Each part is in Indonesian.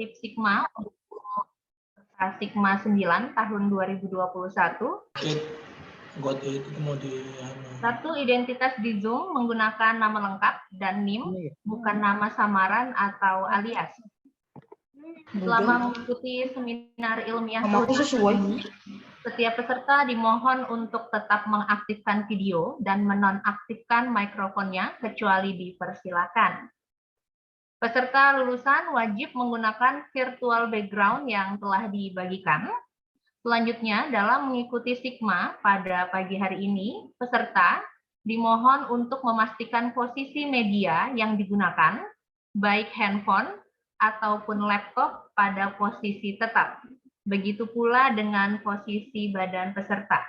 tertib Sigma untuk Sigma 9 tahun 2021. Satu, identitas di Zoom menggunakan nama lengkap dan NIM, bukan nama samaran atau alias. Selama mengikuti seminar ilmiah ini, setiap peserta dimohon untuk tetap mengaktifkan video dan menonaktifkan mikrofonnya kecuali dipersilakan. Peserta lulusan wajib menggunakan virtual background yang telah dibagikan. Selanjutnya, dalam mengikuti Sigma pada pagi hari ini, peserta dimohon untuk memastikan posisi media yang digunakan, baik handphone ataupun laptop, pada posisi tetap. Begitu pula dengan posisi badan peserta.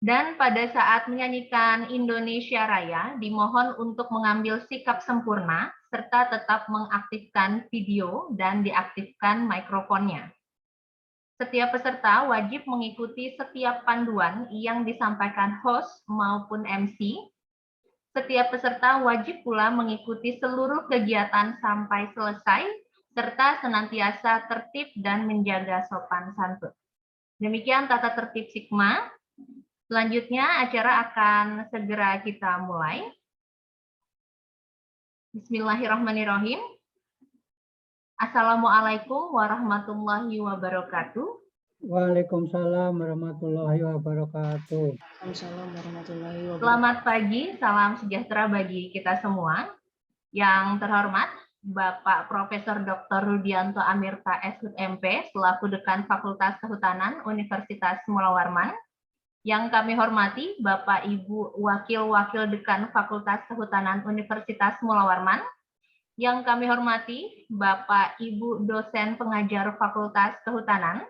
Dan pada saat menyanyikan Indonesia Raya, dimohon untuk mengambil sikap sempurna, serta tetap mengaktifkan video dan diaktifkan mikrofonnya. Setiap peserta wajib mengikuti setiap panduan yang disampaikan host maupun MC. Setiap peserta wajib pula mengikuti seluruh kegiatan sampai selesai, serta senantiasa tertib dan menjaga sopan santun. Demikian tata tertib Sigma. Selanjutnya acara akan segera kita mulai. Bismillahirrahmanirrahim. Assalamualaikum warahmatullahi wabarakatuh. Waalaikumsalam warahmatullahi wabarakatuh. Selamat pagi, salam sejahtera bagi kita semua. Yang terhormat Bapak Profesor Dr. Rudianto Amirta SHMP selaku Dekan Fakultas Kehutanan Universitas Mula Warman. Yang kami hormati Bapak Ibu Wakil-Wakil Dekan Fakultas Kehutanan Universitas Mula Warman. Yang kami hormati Bapak Ibu Dosen Pengajar Fakultas Kehutanan.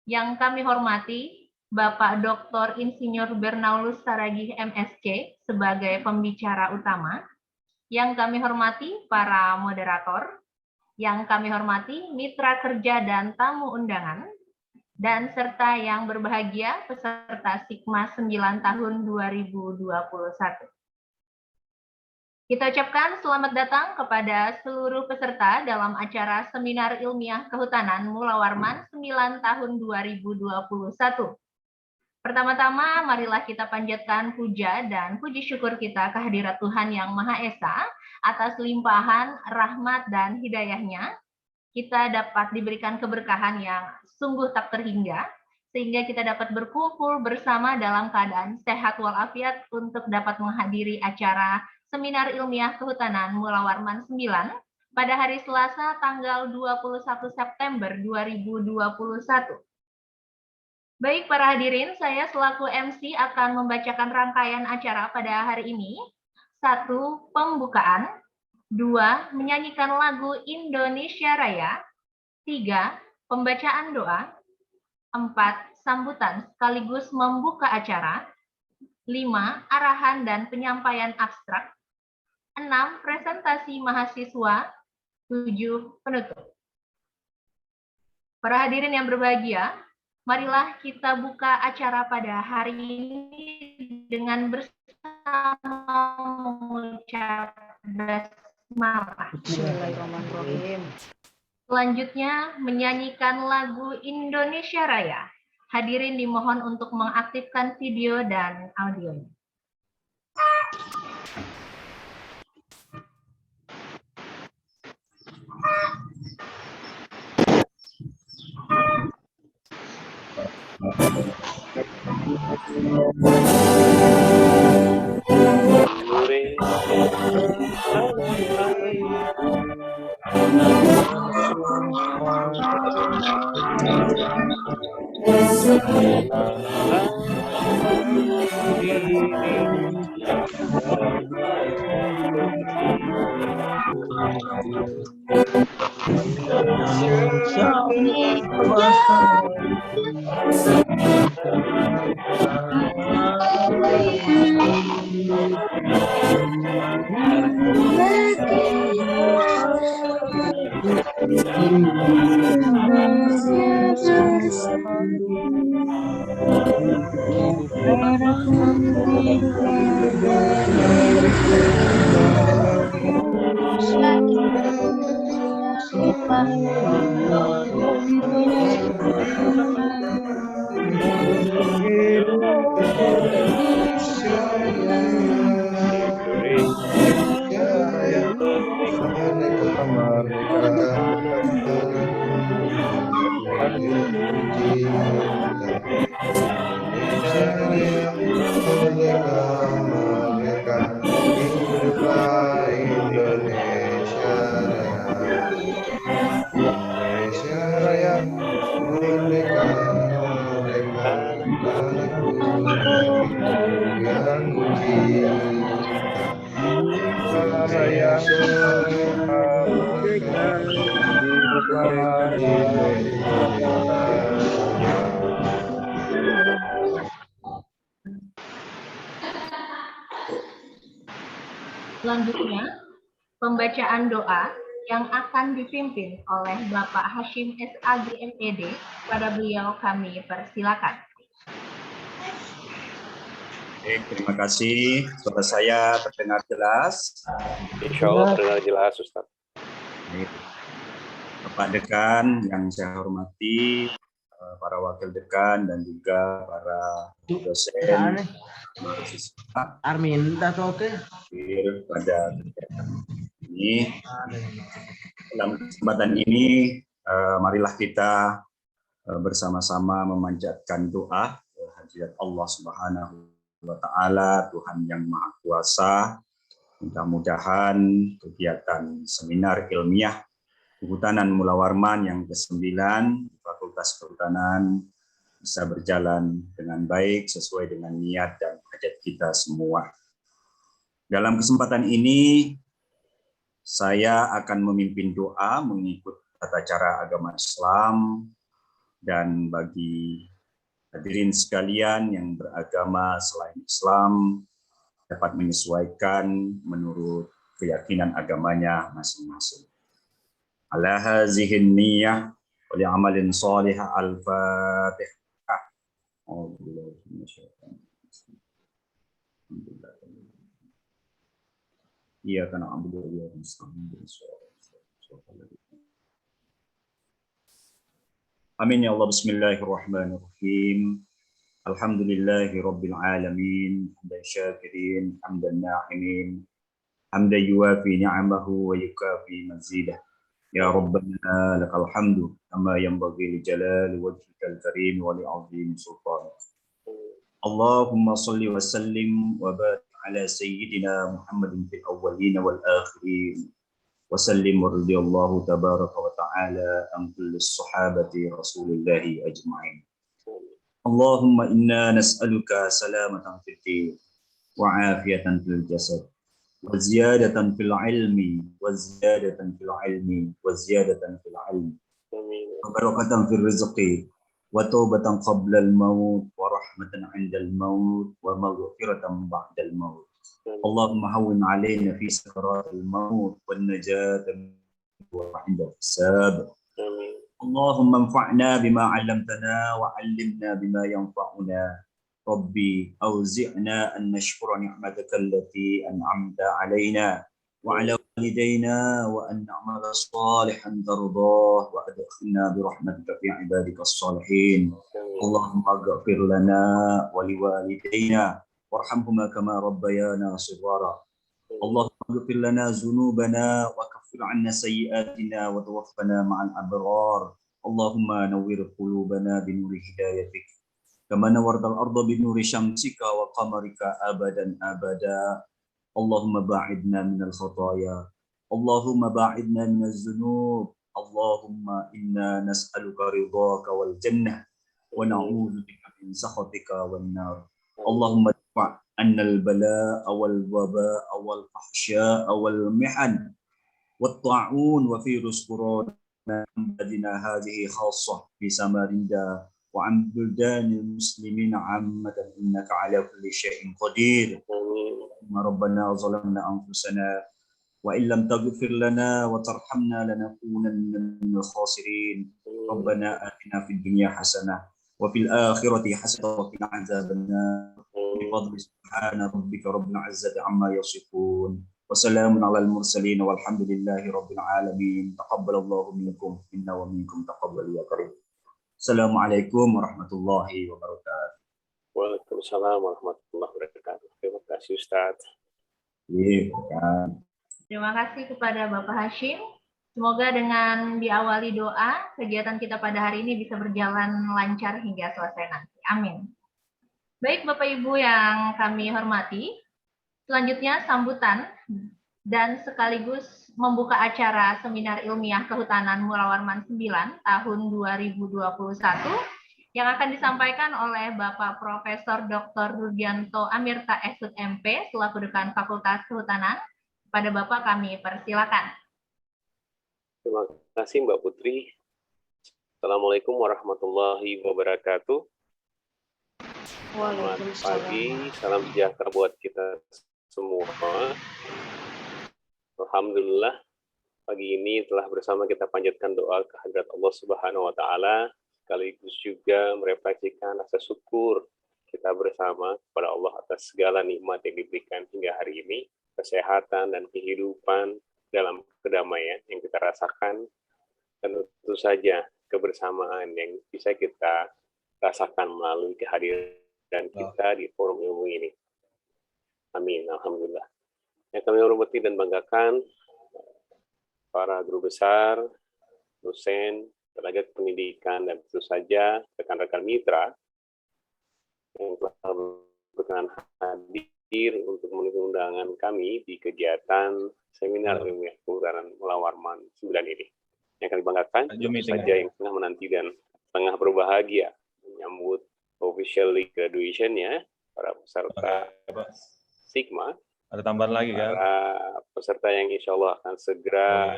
Yang kami hormati Bapak Dr. Insinyur Bernaulus Saragih MSc sebagai pembicara utama. Yang kami hormati para moderator. Yang kami hormati mitra kerja dan tamu undangan. Dan serta yang berbahagia peserta Sigma 9 tahun 2021. Kita ucapkan selamat datang kepada seluruh peserta dalam acara Seminar Ilmiah Kehutanan Mula Warman 9 tahun 2021. Pertama-tama, marilah kita panjatkan puja dan puji syukur kita kehadirat Tuhan Yang Maha Esa atas limpahan rahmat dan hidayahnya. Kita dapat diberikan keberkahan yang sungguh tak terhingga, sehingga kita dapat berkumpul bersama dalam keadaan sehat walafiat untuk dapat menghadiri acara Seminar Ilmiah Kehutanan Mula Warman 9 pada hari Selasa tanggal 21 September 2021. Baik para hadirin, saya selaku MC akan membacakan rangkaian acara pada hari ini. 1. Pembukaan. 2. Menyanyikan lagu Indonesia Raya. 3. Pembacaan doa. 4. Sambutan sekaligus membuka acara. 5. Arahan dan penyampaian abstrak. 6. Presentasi mahasiswa. 7. Penutup. Para hadirin yang berbahagia, marilah kita buka acara pada hari ini dengan bersama mengucap basmalah. Bismillahirrahmanirrahim. Selanjutnya menyanyikan lagu Indonesia Raya. Hadirin dimohon untuk mengaktifkan video dan audio. Selanjutnya, pembacaan doa yang akan dipimpin oleh Bapak Hashim SAG MED. Pada beliau kami persilakan. Baik, terima kasih. Suara saya terdengar jelas. Insya Allah terdengar jelas, Ustaz. Baik. Bapak Dekan yang saya hormati, para wakil dekan dan juga para dosen, mahasiswa Armin, oke. pada kegiatan ini. Dalam kesempatan ini, marilah kita bersama-sama memanjatkan doa kehadirat Allah Subhanahu wa Ta'ala, Tuhan yang Maha Kuasa. Mudah-mudahan kegiatan seminar ilmiah Kehutanan Mula Warman yang ke-9 Fakultas Kehutanan bisa berjalan dengan baik sesuai dengan niat dan hajat kita semua. Dalam kesempatan ini saya akan memimpin doa mengikut tata cara agama Islam, dan bagi hadirin sekalian yang beragama selain Islam dapat menyesuaikan menurut keyakinan agamanya masing-masing. Ala hazihin niyyah wa li'amalin salihah al-Fatihah. Iyyaka na'budu wa iyyaka nasta'in. Amin ya Allah. Bismillahirrahmanirrahim. Alhamdulillahi rabbil alamin. Hamdan syakirin, hamdan na'imin, hamdan yuwafi ni'amahu wa yukafi mazidah. Ya Rabbana lakal hamdu kama yanbaghi li jalali wajhikal karim wa li 'azimi sultanik. Allahumma shalli wa sallim wa barik ala sayyidina Muhammadin fil awwalin wal akhirin. Wa sallim wa radiyallahu tabaraka wa ta'ala an kulli sahabati Rasulillahi ajma'in. Allahumma inna nas'aluka salamatan fid din wa 'afiyatan fil jasad wa ziyadatan fil ilmi wa ziyadatan fil ilmi wa ziyadatan fil ilmi wa barakatan fil rizqi wa taubatan qabla al maut wa rahmatan 'inda al maut wa maghfiratan ba'da al maut. Allahumma hawwin 'alaina fi sakaratil maut wan najatan wa 'inda hisab. Allahumma anfa'na bima 'allamtana wa 'allimna bima yanfa'una. Rabbi auzi'na an nashkura ni'mataka allati an'amta 'alaina wa 'ala walidayna wa an na'mala salihan tardah wa adkhilna bi rahmatika fi 'ibadikas salihin. Allahumma ighfir lana wa liwalidayna warhamhuma kama rabbayana shighara. Allahumma ighfir lana dhunubana wa kaffir 'anna sayyi'atina wa tawaffana ma'al abrar. Allahumma nawwir qulubana bi nuri hidayatik kama nawartal arda bi nuri syamsika wa qamarika abadan abada. Allahumma ba'idna minal khataaya. Allahumma ba'idna minaz zunub. Allahumma inna nas'aluka ridhaka wal jannah wa na'udzu bika min sakhatika wan nar. Allahumma dfa' annal balaa'a wal wabaa'a wal fahsyaa'a wal mihan wat ta'un wa virus corona badina hadhihi khassah fi Samarinda wa an buldanil muslimin 'ammatan innaka 'ala kulli syai'in qadir. Rabbana zalamna anfusana wa illam taghfir lana wa tarhamna lanakunanna minal khasirin. Rabbana atina fid dunya hasanah wa fil akhirati hasanah wa qina adzabannar. Bi fadli subhana rabbika rabbil 'izzati 'amma yasifun وسلام على المرسلين والحمد لله رب العالمين. تقبل الله منكم منا ومنكم تقبل يا كريم. السلام عليكم ورحمة الله وبركاته. Waalaikumsalam warahmatullahi wabarakatuh. Terima kasih Ustaz. Iya, kan. Terima kasih kepada Bapak Hashim. Semoga dengan diawali doa, kegiatan kita pada hari ini bisa berjalan lancar hingga selesai nanti. Amin. Baik Bapak Ibu yang kami hormati, selanjutnya sambutan dan sekaligus membuka acara Seminar Ilmiah Kehutanan Mula Warman 9 tahun 2021 yang akan disampaikan oleh Bapak Profesor Dr. Rudianto Amirta Shud MP selaku Dekan Fakultas Kehutanan. Pada Bapak kami persilakan. Terima kasih Mbak Putri. Assalamualaikum warahmatullahi wabarakatuh. Selamat pagi, salam sejahtera buat kita semua. Alhamdulillah, pagi ini telah bersama kita panjatkan doa kehadirat Allah Subhanahu wa Ta'ala, sekaligus juga merefleksikan rasa syukur kita bersama kepada Allah atas segala nikmat yang diberikan hingga hari ini, kesehatan dan kehidupan dalam kedamaian yang kita rasakan, dan tentu saja kebersamaan yang bisa kita rasakan melalui kehadiran kita di forum ilmu ini. Amin, alhamdulillah. Yang kami hormati dan banggakan para guru besar, dosen, tenaga pendidikan, dan tentu saja rekan-rekan mitra yang telah berkenan hadir untuk memenuhi undangan kami di kegiatan Seminar Ilmiah Kehutanan Mula Warman 9 ini. Yang kami banggakan, tentu saja yang tengah menanti dan tengah berbahagia menyambut officially graduation-nya para peserta Sigma. Ada tambahan lagi kan? Para peserta yang insya Allah akan segera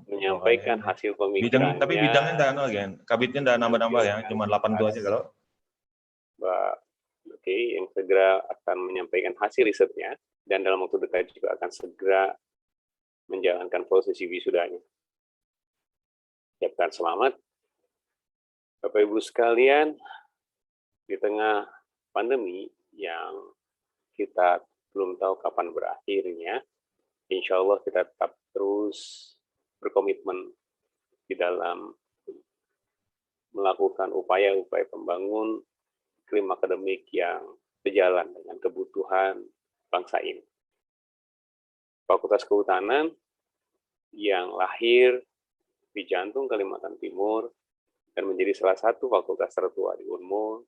menyampaikan hasil pemikirannya. Tapi bidangnya tidak nol kan? Kabitnya tidak nambah-nambah ya, cuma 82 aja kalau. Oke, yang segera akan menyampaikan hasil risetnya dan dalam waktu dekat juga akan segera menjalankan prosesi wisudanya. Siapkan selamat. Bapak Ibu sekalian, di tengah pandemi yang kita belum tahu kapan berakhirnya, insya Allah kita tetap terus berkomitmen di dalam melakukan upaya-upaya pembangun iklim akademik yang sejalan dengan kebutuhan bangsa ini. Fakultas Kehutanan yang lahir di jantung Kalimantan Timur dan menjadi salah satu fakultas tertua di Unmul,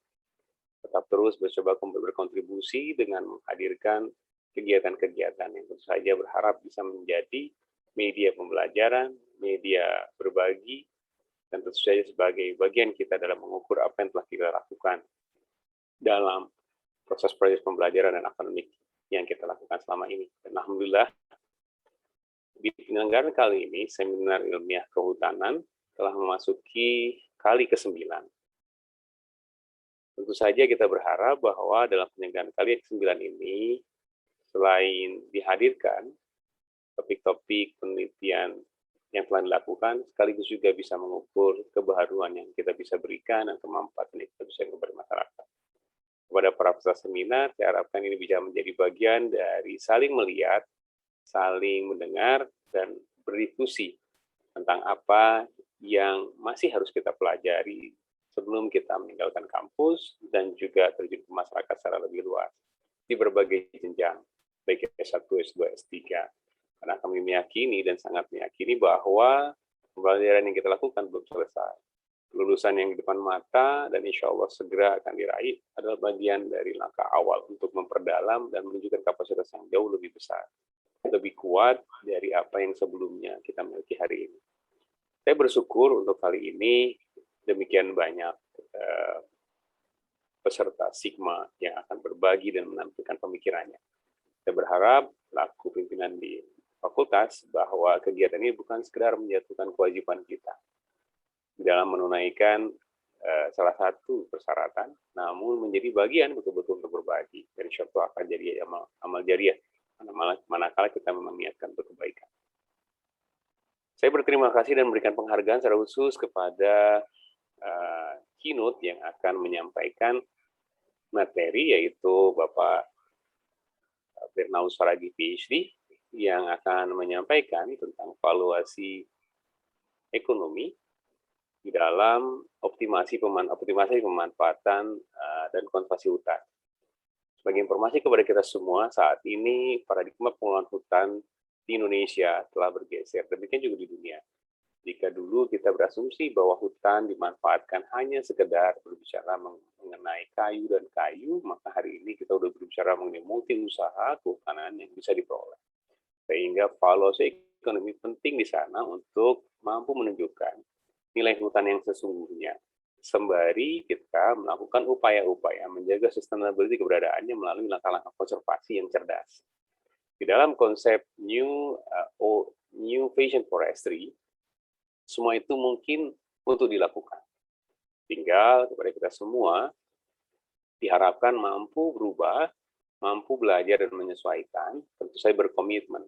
tetap terus mencoba berkontribusi dengan menghadirkan kegiatan-kegiatan yang tentu saja berharap bisa menjadi media pembelajaran, media berbagi, dan tentu saja sebagai bagian kita dalam mengukur apa yang telah kita lakukan dalam proses-proses pembelajaran dan akademik yang kita lakukan selama ini. Dan alhamdulillah, di penyelenggaraan kali ini, Seminar Ilmiah Kehutanan telah memasuki kali ke-9. Tentu saja kita berharap bahwa dalam penyelenggaraan kali ke-9 ini, selain dihadirkan topik-topik penelitian yang telah dilakukan, sekaligus juga bisa mengukur kebaharuan yang kita bisa berikan dan kemampuan yang kita bisa kepada masyarakat. Kepada para peserta seminar, saya harapkan ini bisa menjadi bagian dari saling melihat, saling mendengar, dan berdiskusi tentang apa yang masih harus kita pelajari sebelum kita meninggalkan kampus dan juga terjun ke masyarakat secara lebih luas di berbagai jenjang, baik S1, S2, S3. Karena kami meyakini dan sangat meyakini bahwa pembelajaran yang kita lakukan belum selesai. Lulusan yang di depan mata dan insya Allah segera akan diraih adalah bagian dari langkah awal untuk memperdalam dan menunjukkan kapasitas yang jauh lebih besar, lebih kuat dari apa yang sebelumnya kita miliki hari ini. Saya bersyukur untuk kali ini demikian banyak peserta Sigma yang akan berbagi dan menampilkan pemikirannya. Saya berharap laku pimpinan di fakultas bahwa kegiatan ini bukan sekedar menjatuhkan kewajiban kita di dalam menunaikan salah satu persyaratan, namun menjadi bagian betul-betul untuk berbagi. Dan insya Allah akan jadi amal jariah, manakala kita meniatkan untuk kebaikan. Saya berterima kasih dan memberikan penghargaan secara khusus kepada keynote yang akan menyampaikan materi, yaitu Bapak Firnaus Faragi, PhD, yang akan menyampaikan tentang valuasi ekonomi di dalam optimasi pemanfaatan dan konservasi hutan. Sebagai informasi kepada kita semua, saat ini paradigma pengelolaan hutan di Indonesia telah bergeser, demikian juga di dunia. Jika dulu kita berasumsi bahwa hutan dimanfaatkan hanya sekedar berbicara mengenai kayu dan kayu, maka hari ini kita sudah berbicara mengenai multi usaha kehutanan yang bisa diperoleh. Sehingga valuasi ekonomi penting di sana untuk mampu menunjukkan nilai hutan yang sesungguhnya. Sembari kita melakukan upaya-upaya menjaga sustainability keberadaannya melalui langkah-langkah konservasi yang cerdas. Di dalam konsep New Vision Forestry, semua itu mungkin untuk dilakukan. Tinggal kepada kita semua diharapkan mampu berubah, mampu belajar dan menyesuaikan, tentu saya berkomitmen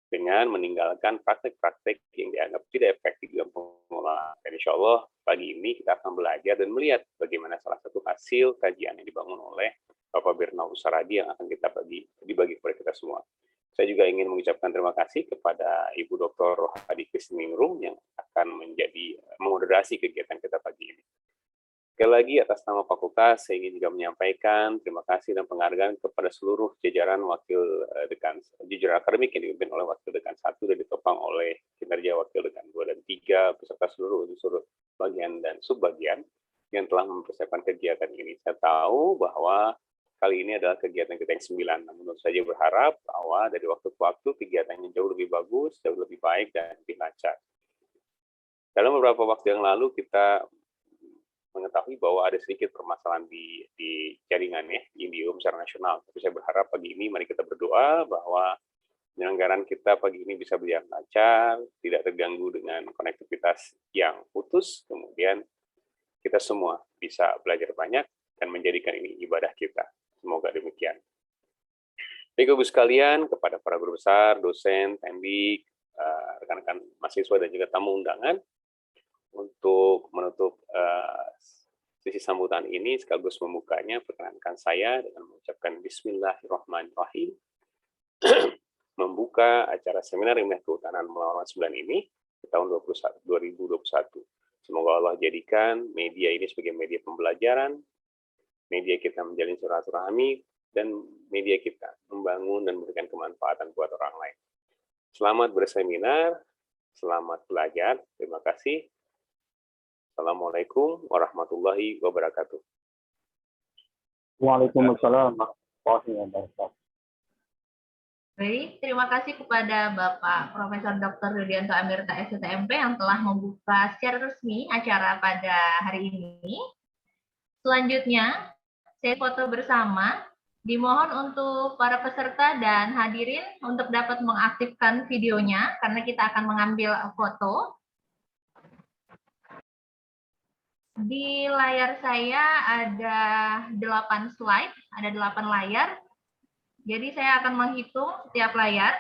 dengan meninggalkan praktek-praktek yang dianggap tidak efektif dalam pengelolaan. Dan insya Allah pagi ini kita akan belajar dan melihat bagaimana salah satu hasil kajian yang dibangun oleh Bapak Birnaul Saragi yang akan kita dibagi kepada kita semua. Saya juga ingin mengucapkan terima kasih kepada Ibu Dr. Rohadi Kristiningrum yang akan memoderasi kegiatan kita pagi ini. Sekali lagi atas nama fakultas, saya ingin juga menyampaikan terima kasih dan penghargaan kepada seluruh jajaran jajaran akademik yang dipimpin oleh Wakil Dekan 1 dan ditopang oleh kinerja Wakil Dekan 2 dan 3 beserta seluruh unsur bagian dan subbagian yang telah mempersiapkan kegiatan ini. Saya tahu bahwa kali ini adalah kegiatan kita yang 9, namun tentu saja berharap bahwa dari waktu ke waktu kegiatannya jauh lebih bagus, jauh lebih baik, dan lebih lancar. Dalam beberapa waktu yang lalu kita mengetahui bahwa ada sedikit permasalahan di jaringannya, di Indium secara nasional. Tapi saya berharap pagi ini mari kita berdoa bahwa penyelenggaraan kita pagi ini bisa berjalan lancar, tidak terganggu dengan konektivitas yang putus, kemudian kita semua bisa belajar banyak dan menjadikan ini ibadah kita. Semoga demikian. Baik Ibu sekalian, kepada para guru besar, dosen, pendik, rekan-rekan mahasiswa dan juga tamu undangan, untuk menutup sesi sambutan ini sekaligus membukanya, perkenankan saya dengan mengucapkan Bismillahirrahmanirrahim membuka acara seminar ilmiah kehutanan melawan 9 ini di tahun 2021. Semoga Allah jadikan media ini sebagai media pembelajaran, media kita menjalin silaturahmi, dan media kita membangun dan memberikan kemanfaatan buat orang lain. Selamat berseminar, selamat belajar, terima kasih. Assalamualaikum warahmatullahi wabarakatuh. Waalaikumsalam warahmatullahi wabarakatuh. Baik, terima kasih kepada Bapak Profesor Dr. Rudianto Amirta STMP yang telah membuka secara resmi acara pada hari ini. Selanjutnya, saya foto bersama. Dimohon untuk para peserta dan hadirin untuk dapat mengaktifkan videonya karena kita akan mengambil foto. Di layar saya ada 8 slide, ada 8 layar. Jadi saya akan menghitung setiap layar.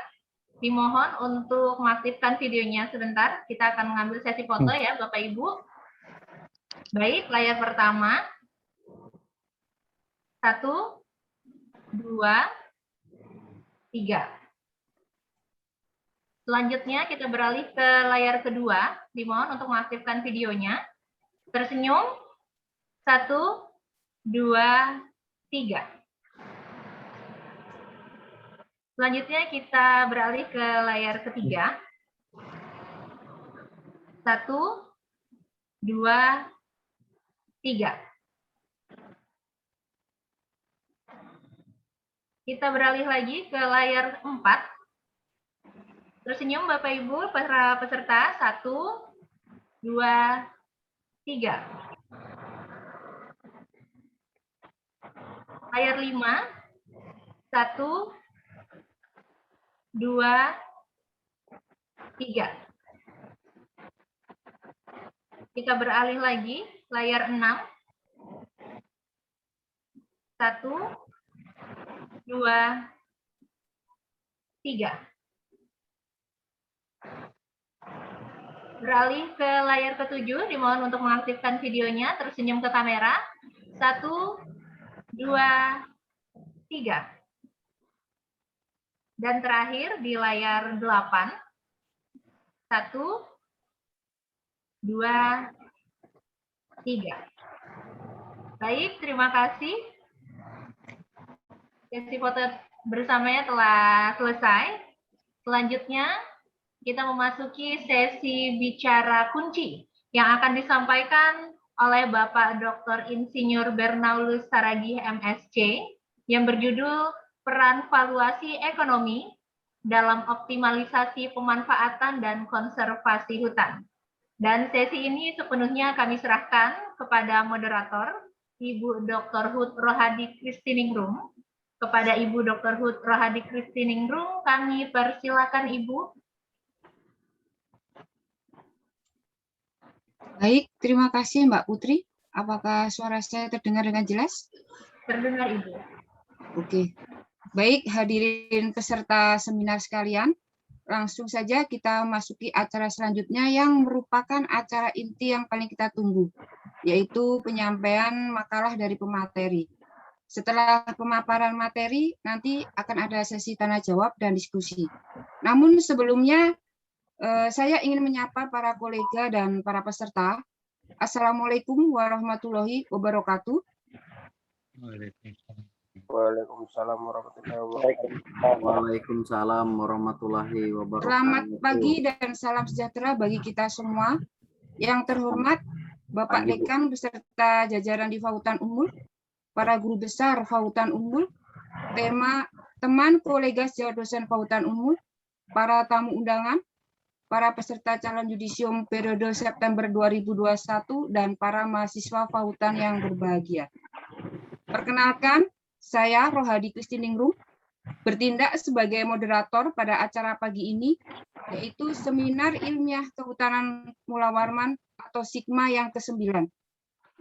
Dimohon untuk mengaktifkan videonya sebentar. Kita akan mengambil sesi foto ya Bapak Ibu. Baik, layar pertama. 1, 2, 3. Selanjutnya kita beralih ke layar kedua. Dimohon untuk mengaktifkan videonya. Tersenyum. 1, 2, 3. Selanjutnya kita beralih ke layar ketiga. 1, 2, 3. Kita beralih lagi ke layar 4. Tersenyum Bapak Ibu para peserta. 1, 2, 3. Layar 5. 1, 2, 3. Kita beralih lagi, layar 6. 1, 2, 3. Beralih ke layar ke-7, dimohon untuk mengaktifkan videonya, tersenyum ke kamera. 1, 2, 3. Dan terakhir di layar 8. 1, 2, 3. Baik, terima kasih. Sesi foto bersamanya telah selesai. Selanjutnya, kita memasuki sesi bicara kunci yang akan disampaikan oleh Bapak Dr. Insinyur Bernaulus Saragih, MSc, yang berjudul Peran Valuasi Ekonomi dalam Optimalisasi Pemanfaatan dan Konservasi Hutan. Dan sesi ini sepenuhnya kami serahkan kepada moderator, Ibu Dr. Hud Rohadi Kristiningrum. Kepada Ibu Dr. Hud Rohadi Kristiningrum, kami persilakan Ibu. Baik, terima kasih Mbak Putri. Apakah suara saya terdengar dengan jelas? Terdengar Ibu. Oke. Baik, hadirin peserta seminar sekalian, langsung saja kita masuki acara selanjutnya yang merupakan acara inti yang paling kita tunggu, yaitu penyampaian makalah dari pemateri. Setelah pemaparan materi, nanti akan ada sesi tanya jawab dan diskusi. Namun sebelumnya, saya ingin menyapa para kolega dan para peserta. Assalamualaikum warahmatullahi wabarakatuh. Waalaikumsalam warahmatullahi wabarakatuh. Waalaikumsalam warahmatullahi wabarakatuh. Selamat pagi dan salam sejahtera bagi kita semua. Yang terhormat Bapak Dekan beserta jajaran di Fakultas Unmul, para guru besar Fakultas Unmul, teman kolega sejawat dosen Fakultas Unmul, para tamu undangan, para peserta calon yudisium periode September 2021, dan para mahasiswa Fakultas yang berbahagia. Perkenalkan, saya Rohadi Kristiningrum, bertindak sebagai moderator pada acara pagi ini, yaitu Seminar Ilmiah Kehutanan Mula Warman atau SIKMA yang ke-9.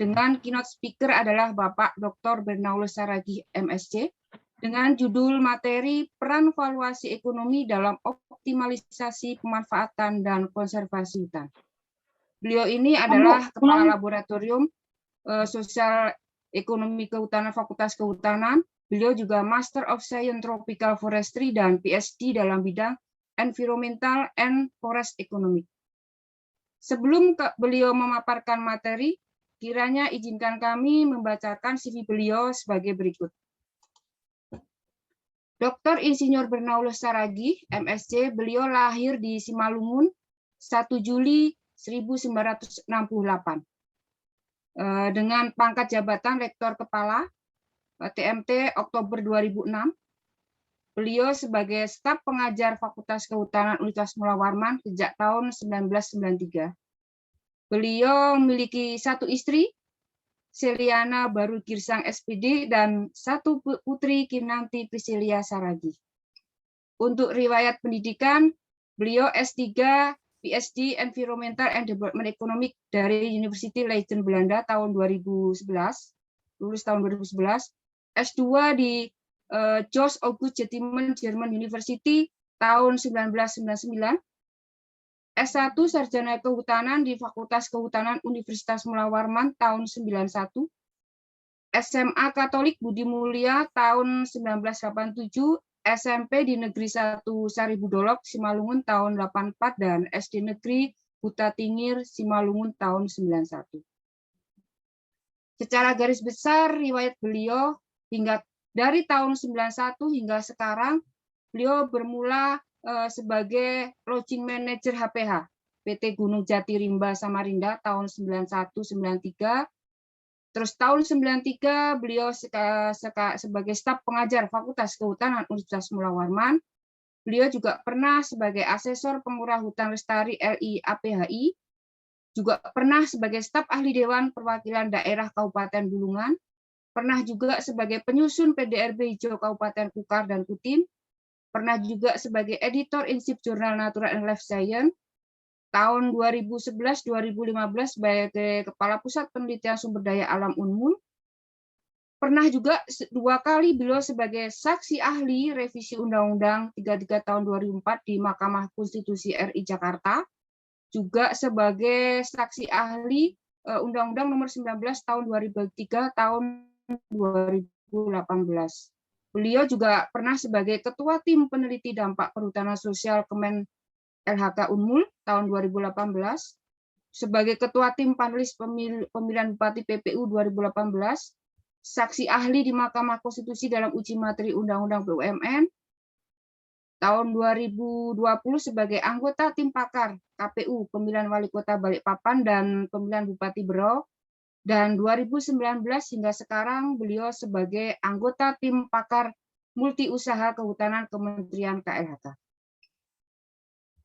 Dengan keynote speaker adalah Bapak Dr. Bernaulus Saragih, MSc, dengan judul materi Peran Valuasi Ekonomi dalam Optimalisasi Pemanfaatan dan Konservasi Hutan. Beliau ini adalah Kepala Laboratorium Sosial Ekonomi Kehutanan Fakultas Kehutanan. Beliau juga Master of Science Tropical Forestry dan PhD dalam bidang Environmental and Forest Economic. Sebelum beliau memaparkan materi, kiranya izinkan kami membacakan CV beliau sebagai berikut. Dr. Insinyur Bernaulus Saragih, MSc, beliau lahir di Simalungun 1 Juli 1968. Dengan pangkat jabatan Rektor Kepala TMT Oktober 2006. Beliau sebagai staf pengajar Fakultas Kehutanan Universitas Mula Warman sejak tahun 1993. Beliau memiliki 1 istri, Seliana Baru Girsang SPD, dan 1 putri Kinanti Priscilia Saragih. Untuk riwayat pendidikan, beliau S3 PhD Environmental and Development Economic dari University Leiden Belanda tahun 2011, lulus tahun 2011, S2 di Jos August Jettingen German University tahun 1999, S1 Sarjana Kehutanan di Fakultas Kehutanan Universitas Mula Warman tahun 91, SMA Katolik Budi Mulia tahun 1987, SMP di Negeri 1 Saribudolok, Simalungun tahun 84, dan SD Negeri Buta Tingir, Simalungun tahun 91. Secara garis besar, riwayat beliau hingga dari tahun 91 hingga sekarang, beliau bermula sebagai Lodging Manager HPH, PT Gunung Jati Rimba Samarinda tahun 91-93. Terus tahun 93 beliau sebagai staf pengajar Fakultas Kehutanan Universitas Mula Warman. Beliau juga pernah sebagai asesor pengurah hutan lestari LI APHI, juga pernah sebagai staf ahli Dewan Perwakilan Daerah Kabupaten Bulungan, pernah juga sebagai penyusun PDRB Hijau Kabupaten Kukar dan Kutim, pernah juga sebagai editor Insip Jurnal Natural and Life Science, tahun 2011-2015 sebagai Kepala Pusat Penelitian Sumber Daya Alam Unmul. Pernah juga 2 kali beliau sebagai saksi ahli revisi Undang-Undang 33 tahun 2004 di Mahkamah Konstitusi RI Jakarta. Juga sebagai saksi ahli Undang-Undang nomor 19 tahun 2003 tahun 2018. Beliau juga pernah sebagai Ketua Tim Peneliti Dampak Perhutanan Sosial Kemen LHK Unmul tahun 2018, sebagai Ketua Tim Panelis Pemilihan Bupati PPU 2018, saksi ahli di Mahkamah Konstitusi dalam uji materi Undang-Undang BUMN, tahun 2020 sebagai anggota Tim Pakar KPU Pemilihan Wali Kota Balikpapan dan Pemilihan Bupati Berau, dan 2019 hingga sekarang beliau sebagai anggota Tim Pakar Multi Usaha Kehutanan Kementerian KLHK.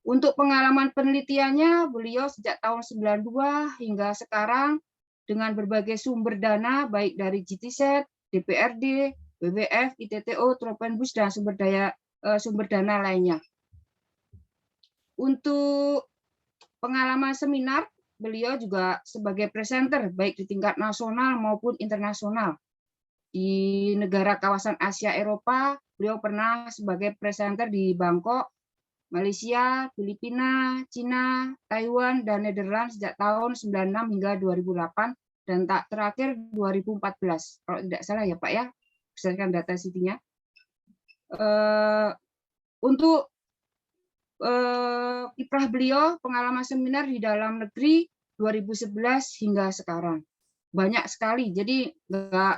Untuk pengalaman penelitiannya, beliau sejak tahun 92 hingga sekarang dengan berbagai sumber dana baik dari GTZ, DPRD, WWF, ITTO, Tropenbus, dan sumber dana lainnya. Untuk pengalaman seminar, beliau juga sebagai presenter baik di tingkat nasional maupun internasional. Di negara kawasan Asia Eropa, beliau pernah sebagai presenter di Bangkok, Malaysia, Filipina, Cina, Taiwan, dan Nederland sejak tahun 96 hingga 2008 dan tak terakhir 2014. Kalau tidak salah ya Pak ya, berdasarkan data CD-nya. Untuk kiprah beliau, pengalaman seminar di dalam negeri 2011 hingga sekarang. Banyak sekali, jadi nggak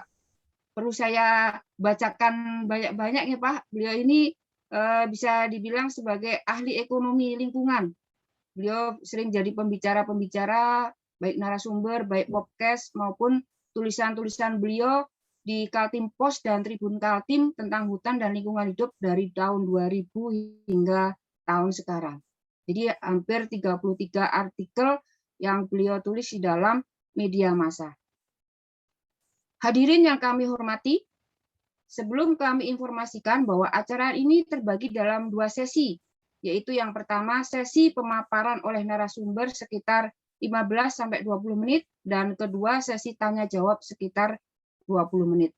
perlu saya bacakan banyak-banyak ya Pak. Beliau ini bisa dibilang sebagai ahli ekonomi lingkungan. Beliau sering jadi pembicara-pembicara, baik narasumber, baik podcast, maupun tulisan-tulisan beliau di Kaltim Post dan Tribun Kaltim tentang hutan dan lingkungan hidup dari tahun 2000 hingga tahun sekarang. Jadi hampir 33 artikel yang beliau tulis di dalam media massa. Hadirin yang kami hormati, sebelum kami informasikan bahwa acara ini terbagi dalam 2 sesi, yaitu yang pertama sesi pemaparan oleh narasumber sekitar 15-20 menit, dan kedua sesi tanya jawab sekitar 20 menit.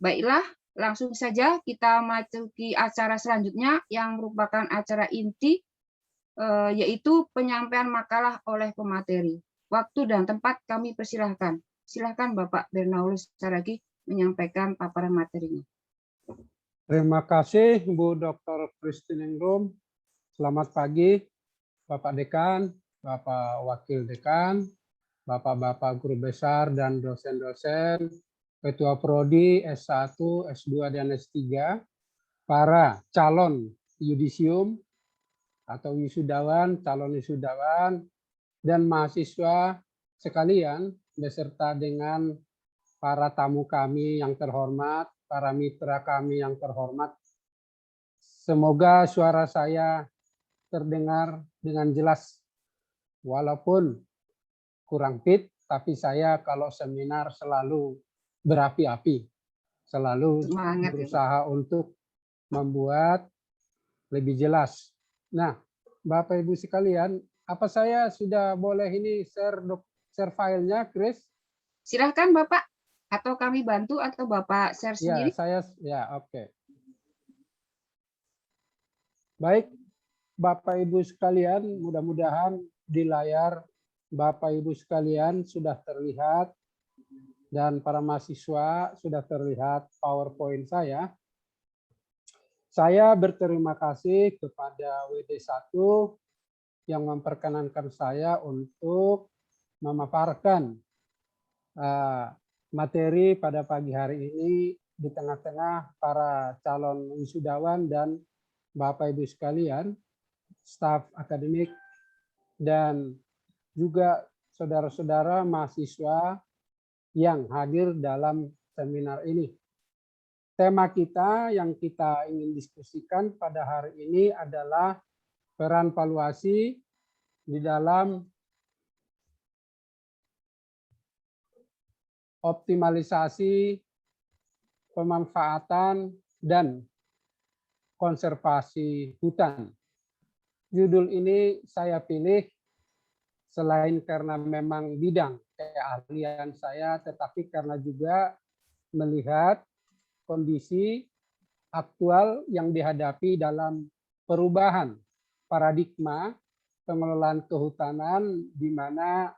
Baiklah, langsung saja kita masuki acara selanjutnya yang merupakan acara inti, yaitu penyampaian makalah oleh pemateri. Waktu dan tempat kami persilahkan. Silahkan Bapak Bernaulus Saragi menyampaikan paparan materinya. Terima kasih Bu Dr. Christine Ingrum. Selamat pagi Bapak Dekan, Bapak Wakil Dekan, Bapak-Bapak Guru Besar dan dosen-dosen, Ketua Prodi S1, S2, dan S3, para calon yudisium atau wisudawan, calon wisudawan, dan mahasiswa sekalian, beserta dengan para tamu kami yang terhormat, para mitra kami yang terhormat. Semoga suara saya terdengar dengan jelas, walaupun kurang fit, tapi saya kalau seminar selalu berapi-api, selalu berusaha untuk membuat lebih jelas. Nah, Bapak Ibu sekalian, apa saya sudah boleh ini share filenya, Chris? Silahkan Bapak, atau kami bantu atau Bapak share sendiri? Oke. Baik, Bapak Ibu sekalian, mudah-mudahan di layar Bapak Ibu sekalian sudah terlihat, dan para mahasiswa sudah terlihat PowerPoint saya. Saya berterima kasih kepada WD1 yang memperkenankan saya untuk memaparkan materi pada pagi hari ini di tengah-tengah para calon wisudawan dan Bapak Ibu sekalian, staf akademik, dan juga saudara-saudara mahasiswa yang hadir dalam seminar ini. Tema kita yang kita ingin diskusikan pada hari ini adalah peran valuasi di dalam optimalisasi pemanfaatan dan konservasi hutan. Judul ini saya pilih selain karena memang bidang keahlian saya, tetapi karena juga melihat kondisi aktual yang dihadapi dalam perubahan paradigma pengelolaan kehutanan, di mana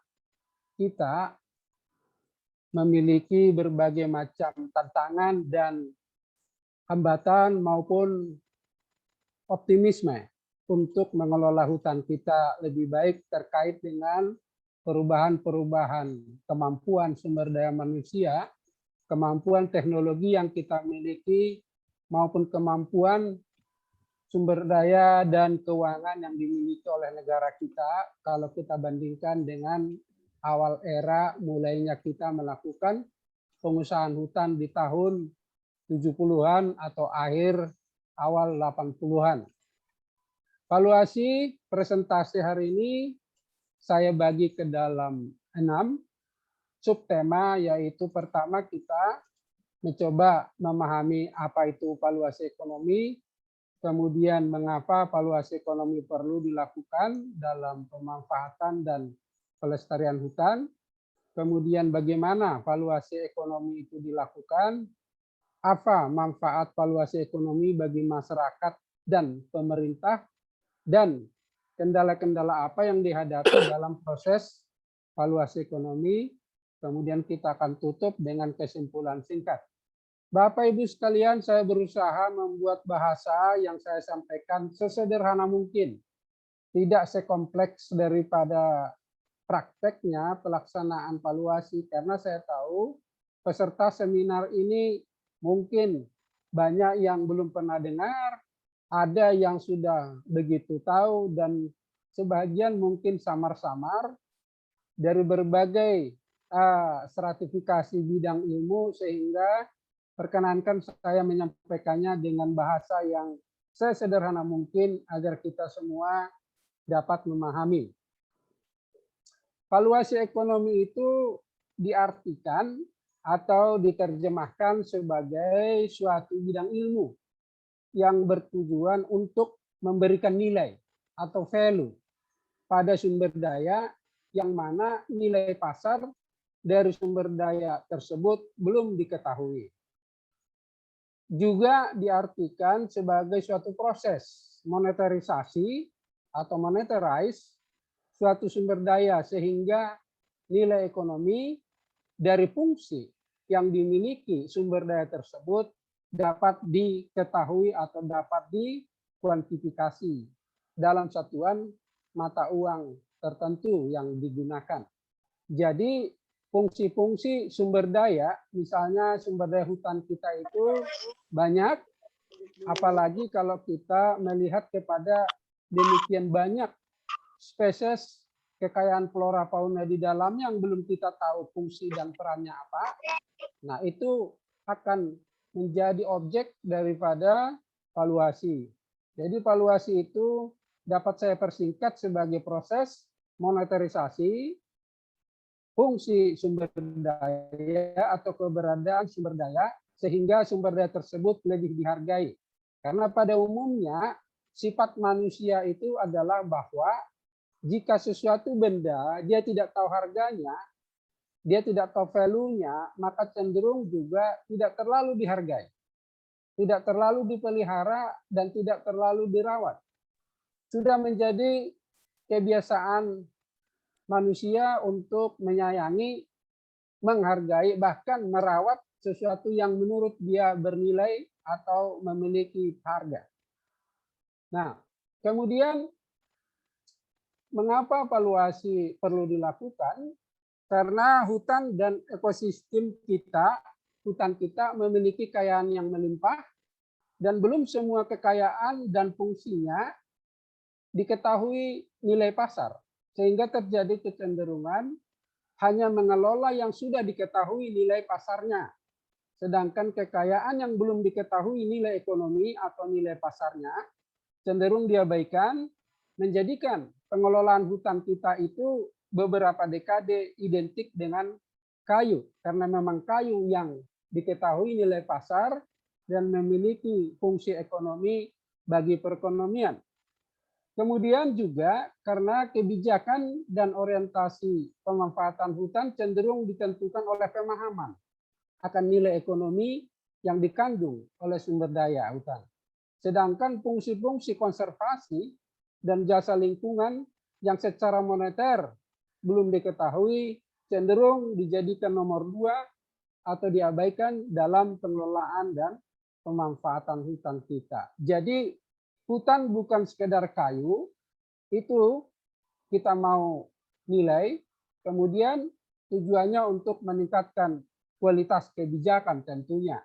kita memiliki berbagai macam tantangan dan hambatan maupun optimisme untuk mengelola hutan kita lebih baik terkait dengan perubahan-perubahan kemampuan sumber daya manusia, kemampuan teknologi yang kita miliki, maupun kemampuan sumber daya dan keuangan yang dimiliki oleh negara kita kalau kita bandingkan dengan awal era mulainya kita melakukan pengusahaan hutan di tahun 70-an atau akhir awal 80-an. Valuasi presentasi hari ini saya bagi ke dalam 6 subtema, yaitu pertama kita mencoba memahami apa itu valuasi ekonomi, kemudian mengapa valuasi ekonomi perlu dilakukan dalam pemanfaatan dan pelestarian hutan, kemudian bagaimana valuasi ekonomi itu dilakukan, apa manfaat valuasi ekonomi bagi masyarakat dan pemerintah, dan kendala-kendala apa yang dihadapi dalam proses valuasi ekonomi. Kemudian kita akan tutup dengan kesimpulan singkat. Bapak Ibu sekalian, saya berusaha membuat bahasa yang saya sampaikan sesederhana mungkin. Tidak sekompleks daripada prakteknya pelaksanaan valuasi, karena saya tahu peserta seminar ini mungkin banyak yang belum pernah dengar, ada yang sudah begitu tahu, dan sebagian mungkin samar-samar dari berbagai stratifikasi bidang ilmu, sehingga perkenankan saya menyampaikannya dengan bahasa yang sesederhana mungkin agar kita semua dapat memahami. Valuasi ekonomi itu diartikan atau diterjemahkan sebagai suatu bidang ilmu yang bertujuan untuk memberikan nilai atau value pada sumber daya yang mana nilai pasar dari sumber daya tersebut belum diketahui. Juga diartikan sebagai suatu proses monetarisasi atau monetize suatu sumber daya sehingga nilai ekonomi dari fungsi yang dimiliki sumber daya tersebut dapat diketahui atau dapat dikuantifikasi dalam satuan mata uang tertentu yang digunakan. Jadi fungsi-fungsi sumber daya, misalnya sumber daya hutan kita itu banyak, apalagi kalau kita melihat kepada demikian banyak spesies kekayaan flora fauna di dalamnya yang belum kita tahu fungsi dan perannya apa. Nah, itu akan menjadi objek daripada valuasi. Jadi valuasi itu dapat saya persingkat sebagai proses monetarisasi fungsi sumber daya atau keberadaan sumber daya sehingga sumber daya tersebut lebih dihargai. Karena pada umumnya sifat manusia itu adalah bahwa jika sesuatu benda dia tidak tahu harganya, dia tidak tahu value-nya, maka cenderung juga tidak terlalu dihargai, tidak terlalu dipelihara, dan tidak terlalu dirawat. Sudah menjadi kebiasaan manusia untuk menyayangi, menghargai, bahkan merawat sesuatu yang menurut dia bernilai atau memiliki harga. Nah, kemudian mengapa valuasi perlu dilakukan? Karena hutan dan ekosistem kita, hutan kita memiliki kekayaan yang melimpah, dan belum semua kekayaan dan fungsinya diketahui nilai pasar. Sehingga terjadi kecenderungan hanya mengelola yang sudah diketahui nilai pasarnya. Sedangkan kekayaan yang belum diketahui nilai ekonomi atau nilai pasarnya, cenderung diabaikan, menjadikan pengelolaan hutan kita itu beberapa dekade identik dengan kayu, karena memang kayu yang diketahui nilai pasar dan memiliki fungsi ekonomi bagi perekonomian. Kemudian juga karena kebijakan dan orientasi pemanfaatan hutan cenderung ditentukan oleh pemahaman akan nilai ekonomi yang dikandung oleh sumber daya hutan. Sedangkan fungsi-fungsi konservasi dan jasa lingkungan yang secara moneter belum diketahui cenderung dijadikan nomor 2 atau diabaikan dalam pengelolaan dan pemanfaatan hutan kita. Jadi hutan bukan sekedar kayu, itu kita mau nilai, kemudian tujuannya untuk meningkatkan kualitas kebijakan tentunya.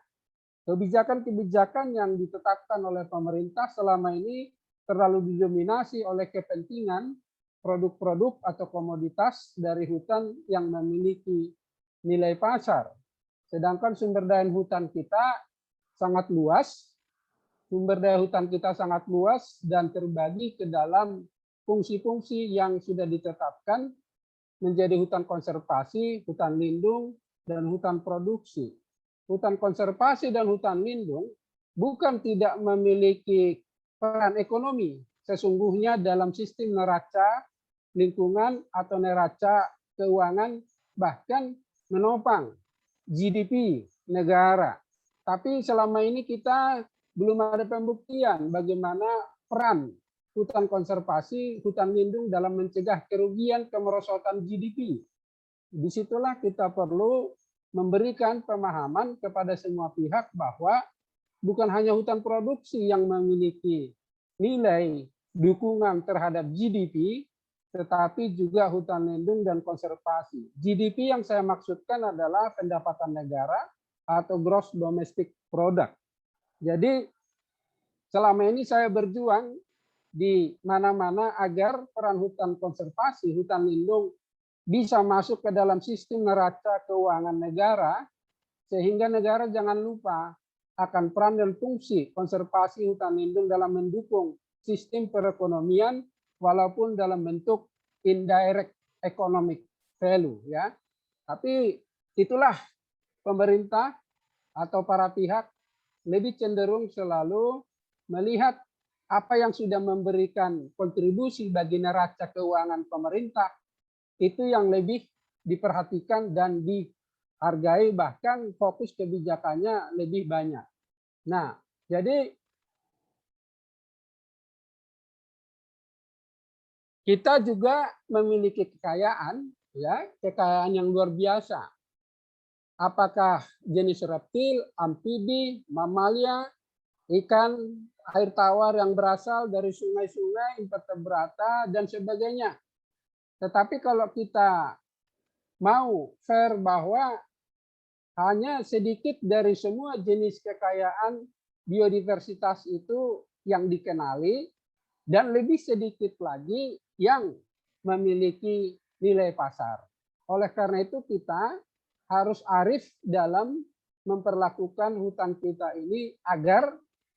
Kebijakan-kebijakan yang ditetapkan oleh pemerintah selama ini terlalu didominasi oleh kepentingan produk-produk atau komoditas dari hutan yang memiliki nilai pasar. Sedangkan sumber daya hutan kita sangat luas, dan terbagi ke dalam fungsi-fungsi yang sudah ditetapkan menjadi hutan konservasi, hutan lindung, dan hutan produksi. Hutan konservasi dan hutan lindung bukan tidak memiliki peran ekonomi sesungguhnya dalam sistem neraca lingkungan atau neraca keuangan, bahkan menopang GDP negara. Tapi selama ini kita belum ada pembuktian bagaimana peran hutan konservasi, hutan lindung dalam mencegah kerugian kemerosotan GDP. Disitulah kita perlu memberikan pemahaman kepada semua pihak bahwa bukan hanya hutan produksi yang memiliki nilai dukungan terhadap GDP, tetapi juga hutan lindung dan konservasi. GDP yang saya maksudkan adalah pendapatan negara atau gross domestic product. Jadi selama ini saya berjuang di mana-mana agar peran hutan konservasi, hutan lindung bisa masuk ke dalam sistem neraca keuangan negara, sehingga negara jangan lupa akan peran dan fungsi konservasi hutan lindung dalam mendukung sistem perekonomian walaupun dalam bentuk indirect economic value, ya. Tapi itulah pemerintah atau para pihak lebih cenderung selalu melihat apa yang sudah memberikan kontribusi bagi neraca keuangan pemerintah itu yang lebih diperhatikan dan dihargai, bahkan fokus kebijakannya lebih banyak. Nah, jadi kita juga memiliki kekayaan, ya, kekayaan yang luar biasa. Apakah jenis reptil, amfibi, mamalia, ikan, air tawar yang berasal dari sungai-sungai, invertebrata, dan sebagainya. Tetapi kalau kita mau fair bahwa hanya sedikit dari semua jenis kekayaan biodiversitas itu yang dikenali, dan lebih sedikit lagi yang memiliki nilai pasar. Oleh karena itu kita harus arif dalam memperlakukan hutan kita ini agar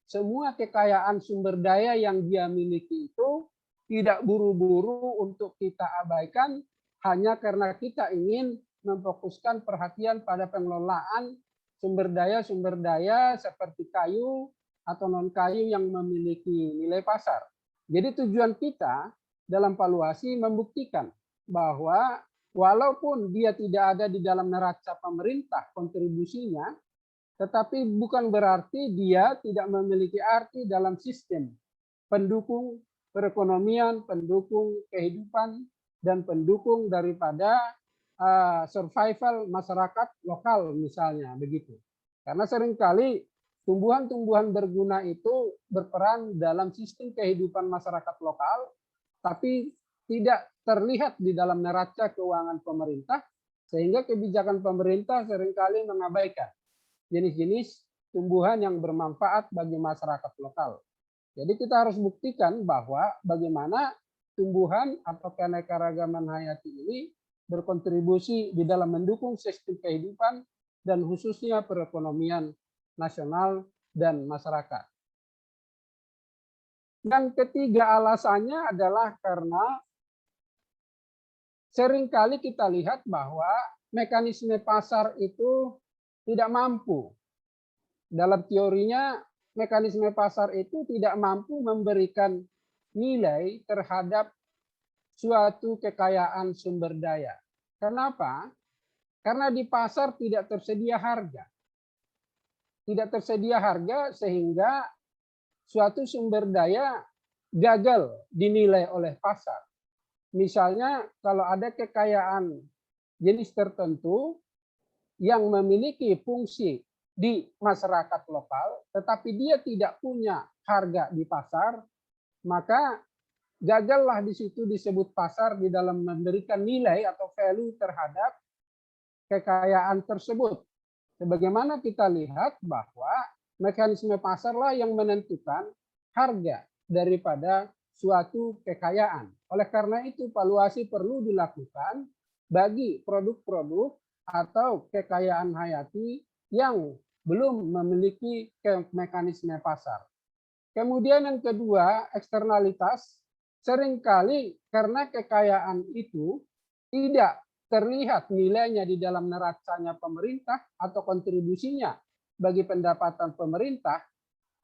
semua kekayaan sumber daya yang dia miliki itu tidak buru-buru untuk kita abaikan hanya karena kita ingin memfokuskan perhatian pada pengelolaan sumber daya seperti kayu atau non-kayu yang memiliki nilai pasar. Jadi tujuan kita dalam valuasi membuktikan bahwa walaupun dia tidak ada di dalam neraca pemerintah kontribusinya, tetapi bukan berarti dia tidak memiliki arti dalam sistem pendukung perekonomian, pendukung kehidupan, dan pendukung daripada survival masyarakat lokal misalnya begitu. Karena seringkali tumbuhan-tumbuhan berguna itu berperan dalam sistem kehidupan masyarakat lokal, tapi tidak terlihat di dalam neraca keuangan pemerintah, sehingga kebijakan pemerintah seringkali mengabaikan jenis-jenis tumbuhan yang bermanfaat bagi masyarakat lokal. Jadi kita harus buktikan bahwa bagaimana tumbuhan atau keanekaragaman hayati ini berkontribusi di dalam mendukung sistem kehidupan dan khususnya perekonomian nasional dan masyarakat. Yang ketiga alasannya adalah karena seringkali kita lihat bahwa mekanisme pasar itu tidak mampu. Dalam teorinya, mekanisme pasar itu tidak mampu memberikan nilai terhadap suatu kekayaan sumber daya. Kenapa? Karena di pasar tidak tersedia harga. Tidak tersedia harga sehingga suatu sumber daya gagal dinilai oleh pasar. Misalnya kalau ada kekayaan jenis tertentu yang memiliki fungsi di masyarakat lokal, tetapi dia tidak punya harga di pasar, maka gagallah di situ disebut pasar di dalam memberikan nilai atau value terhadap kekayaan tersebut. Sebagaimana kita lihat bahwa mekanisme pasarlah yang menentukan harga daripada suatu kekayaan. Oleh karena itu, valuasi perlu dilakukan bagi produk-produk atau kekayaan hayati yang belum memiliki mekanisme pasar. Kemudian yang kedua, eksternalitas. Seringkali karena kekayaan itu tidak terlihat nilainya di dalam neracanya pemerintah atau kontribusinya bagi pendapatan pemerintah,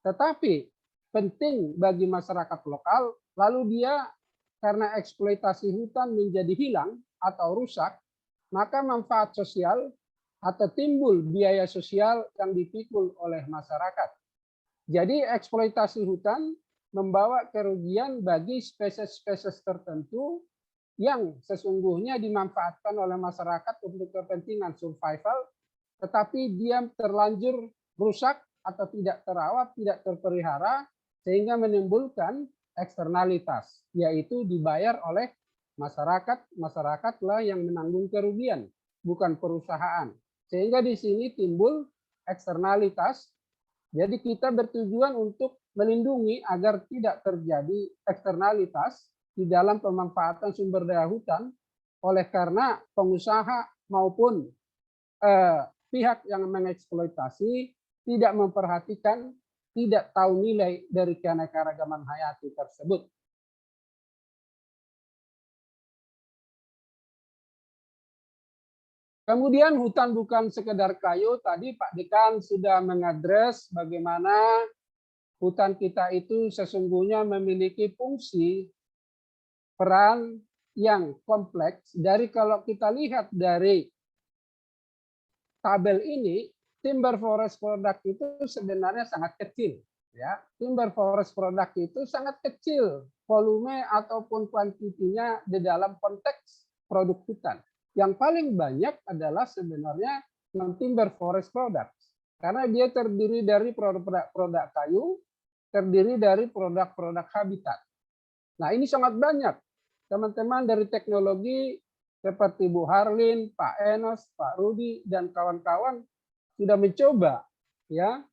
tetapi penting bagi masyarakat lokal, lalu dia karena eksploitasi hutan menjadi hilang atau rusak, maka manfaat sosial atau timbul biaya sosial yang dipikul oleh masyarakat. Jadi eksploitasi hutan membawa kerugian bagi spesies-spesies tertentu yang sesungguhnya dimanfaatkan oleh masyarakat untuk kepentingan survival, tetapi dia terlanjur rusak atau tidak terawat, tidak terpelihara, sehingga menimbulkan eksternalitas, yaitu dibayar oleh masyarakat, masyarakatlah yang menanggung kerugian, bukan perusahaan. Sehingga di sini timbul eksternalitas. Jadi kita bertujuan untuk melindungi agar tidak terjadi eksternalitas di dalam pemanfaatan sumber daya hutan oleh karena pengusaha maupun pihak yang mengeksploitasi tidak memperhatikan, tidak tahu nilai dari keanekaragaman hayati tersebut. Kemudian hutan bukan sekedar kayu, tadi Pak Dekan sudah mengadres bagaimana hutan kita itu sesungguhnya memiliki fungsi peran yang kompleks. Dari kalau kita lihat dari tabel ini, timber forest product itu sebenarnya sangat kecil. Ya, timber forest product itu sangat kecil volume ataupun kuantitinya di dalam konteks produk hutan. Yang paling banyak adalah sebenarnya non-timber forest products. Karena dia terdiri dari produk kayu, terdiri dari produk-produk habitat. Nah, ini sangat banyak. Teman-teman dari teknologi seperti Bu Harlin, Pak Enos, Pak Rudi, dan kawan-kawan sudah mencoba ya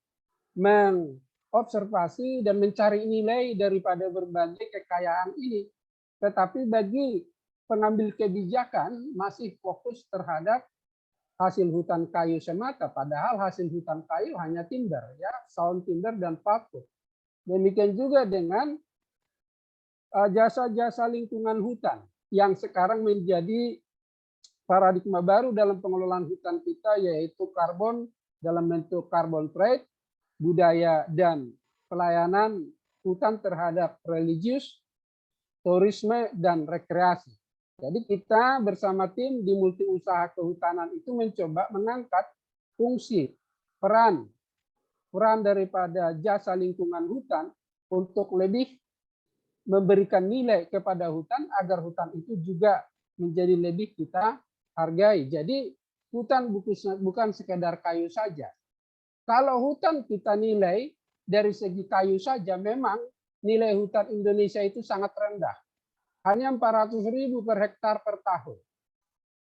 mengobservasi dan mencari nilai daripada berbagai kekayaan ini. Tetapi bagi pengambil kebijakan masih fokus terhadap hasil hutan kayu semata, padahal hasil hutan kayu hanya timber, ya, sawn timber dan pulpwood. Demikian juga dengan jasa-jasa lingkungan hutan yang sekarang menjadi paradigma baru dalam pengelolaan hutan kita, yaitu karbon dalam bentuk carbon trade, budaya dan pelayanan hutan terhadap religius, turisme, dan rekreasi. Jadi kita bersama tim di Multi Usaha Kehutanan itu mencoba mengangkat fungsi, peran daripada jasa lingkungan hutan untuk lebih memberikan nilai kepada hutan agar hutan itu juga menjadi lebih kita hargai. Jadi hutan bukan sekedar kayu saja. Kalau hutan kita nilai dari segi kayu saja, memang nilai hutan Indonesia itu sangat rendah. Hanya 400.000 per hektar per tahun.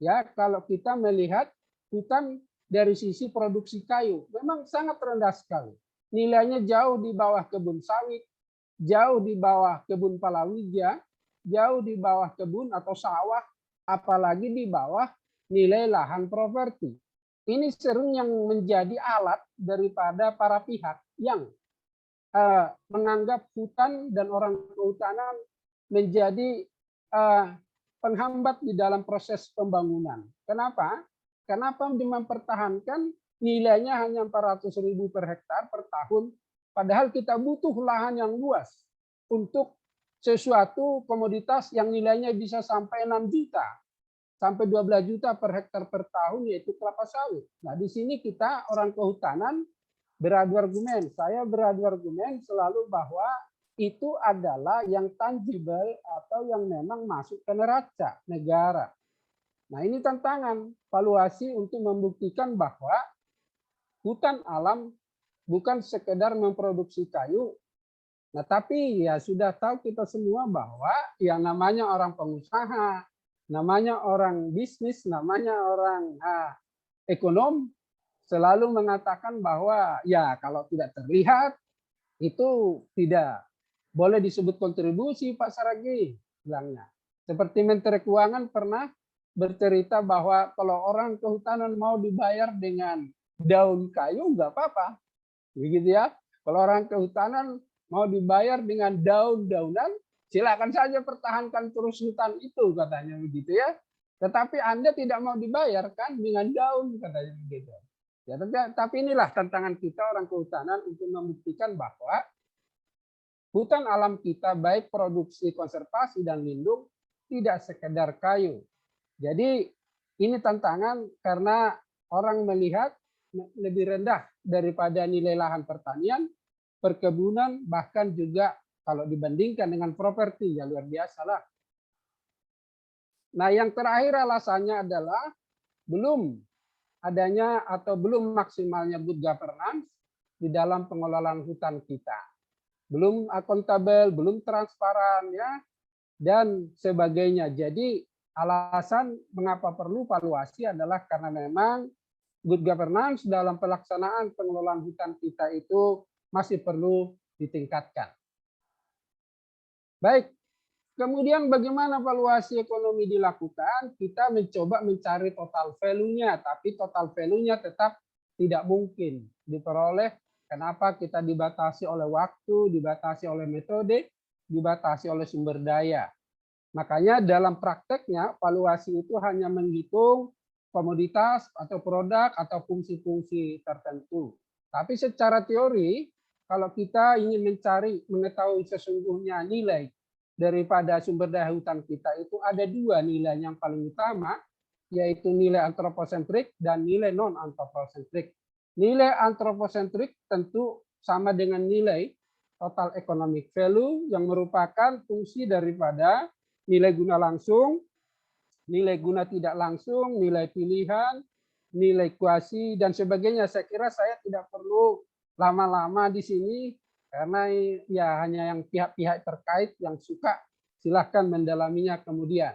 Ya, kalau kita melihat hutan dari sisi produksi kayu, memang sangat rendah sekali. Nilainya jauh di bawah kebun sawit, jauh di bawah kebun palawija, jauh di bawah kebun atau sawah, apalagi di bawah nilai lahan properti. Ini sering yang menjadi alat daripada para pihak yang menganggap hutan dan orang kehutanan menjadi penghambat di dalam proses pembangunan. Kenapa? Kenapa mempertahankan nilainya hanya 400.000 per hektar per tahun, padahal kita butuh lahan yang luas untuk sesuatu komoditas yang nilainya bisa sampai 6 juta, sampai 12 juta per hektar per tahun, yaitu kelapa sawit. Nah, di sini kita orang kehutanan beradu argumen. Saya beradu argumen selalu bahwa itu adalah yang tangible atau yang memang masuk ke neraca negara. Nah, ini tantangan valuasi untuk membuktikan bahwa hutan alam bukan sekedar memproduksi kayu. Nah, tapi ya sudah tahu kita semua bahwa yang namanya orang pengusaha, namanya orang bisnis, namanya orang ekonom selalu mengatakan bahwa ya kalau tidak terlihat itu tidak boleh disebut kontribusi, Pak Saragi bilangnya. Seperti Menteri Keuangan pernah bercerita bahwa kalau orang kehutanan mau dibayar dengan daun kayu nggak apa-apa, begitu ya. Kalau orang kehutanan mau dibayar dengan daun-daunan, silakan saja pertahankan terus hutan itu, katanya begitu ya. Tetapi Anda tidak mau dibayar kan dengan daun, katanya begitu. Ya, tapi inilah tantangan kita orang kehutanan untuk membuktikan bahwa hutan alam kita baik produksi, konservasi, dan lindung tidak sekedar kayu. Jadi ini tantangan karena orang melihat lebih rendah daripada nilai lahan pertanian, perkebunan, bahkan juga kalau dibandingkan dengan properti, ya luar biasa lah. Nah, yang terakhir alasannya adalah belum adanya atau belum maksimalnya good governance di dalam pengelolaan hutan kita. Belum akuntabel, belum transparan, ya, dan sebagainya. Jadi alasan mengapa perlu valuasi adalah karena memang good governance dalam pelaksanaan pengelolaan hutan kita itu masih perlu ditingkatkan. Baik, kemudian bagaimana valuasi ekonomi dilakukan? Kita mencoba mencari total value-nya, tapi total value-nya tetap tidak mungkin diperoleh. Kenapa? Kita dibatasi oleh waktu, dibatasi oleh metode, dibatasi oleh sumber daya. Makanya dalam prakteknya valuasi itu hanya menghitung komoditas atau produk atau fungsi-fungsi tertentu. Tapi secara teori, kalau kita ingin mengetahui sesungguhnya nilai daripada sumber daya hutan kita itu ada dua nilai yang paling utama, yaitu nilai antroposentrik dan nilai non-antroposentrik. Nilai antroposentrik tentu sama dengan nilai total economic value yang merupakan fungsi daripada nilai guna langsung, nilai guna tidak langsung, nilai pilihan, nilai kuasi, dan sebagainya. Saya kira saya tidak perlu lama-lama di sini, karena ya hanya yang pihak-pihak terkait yang suka, silahkan mendalaminya kemudian.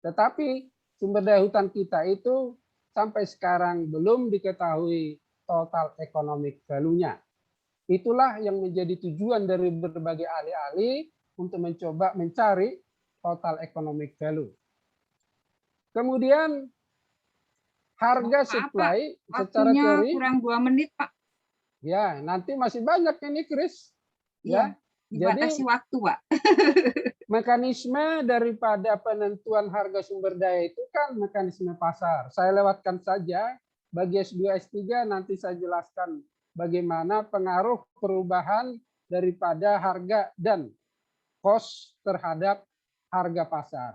Tetapi sumber daya hutan kita itu sampai sekarang belum diketahui total economic value-nya. Itulah yang menjadi tujuan dari berbagai ahli-ahli untuk mencoba mencari total economic value. Kemudian harga supply secara teori kurang 2 menit, Pak. Ya, nanti masih banyak ini, Chris. Ya, dibatasi waktu, Pak. Mekanisme daripada penentuan harga sumber daya itu kan mekanisme pasar. Saya lewatkan saja. Bagi S2, S3 nanti saya jelaskan bagaimana pengaruh perubahan daripada harga dan cost terhadap harga pasar.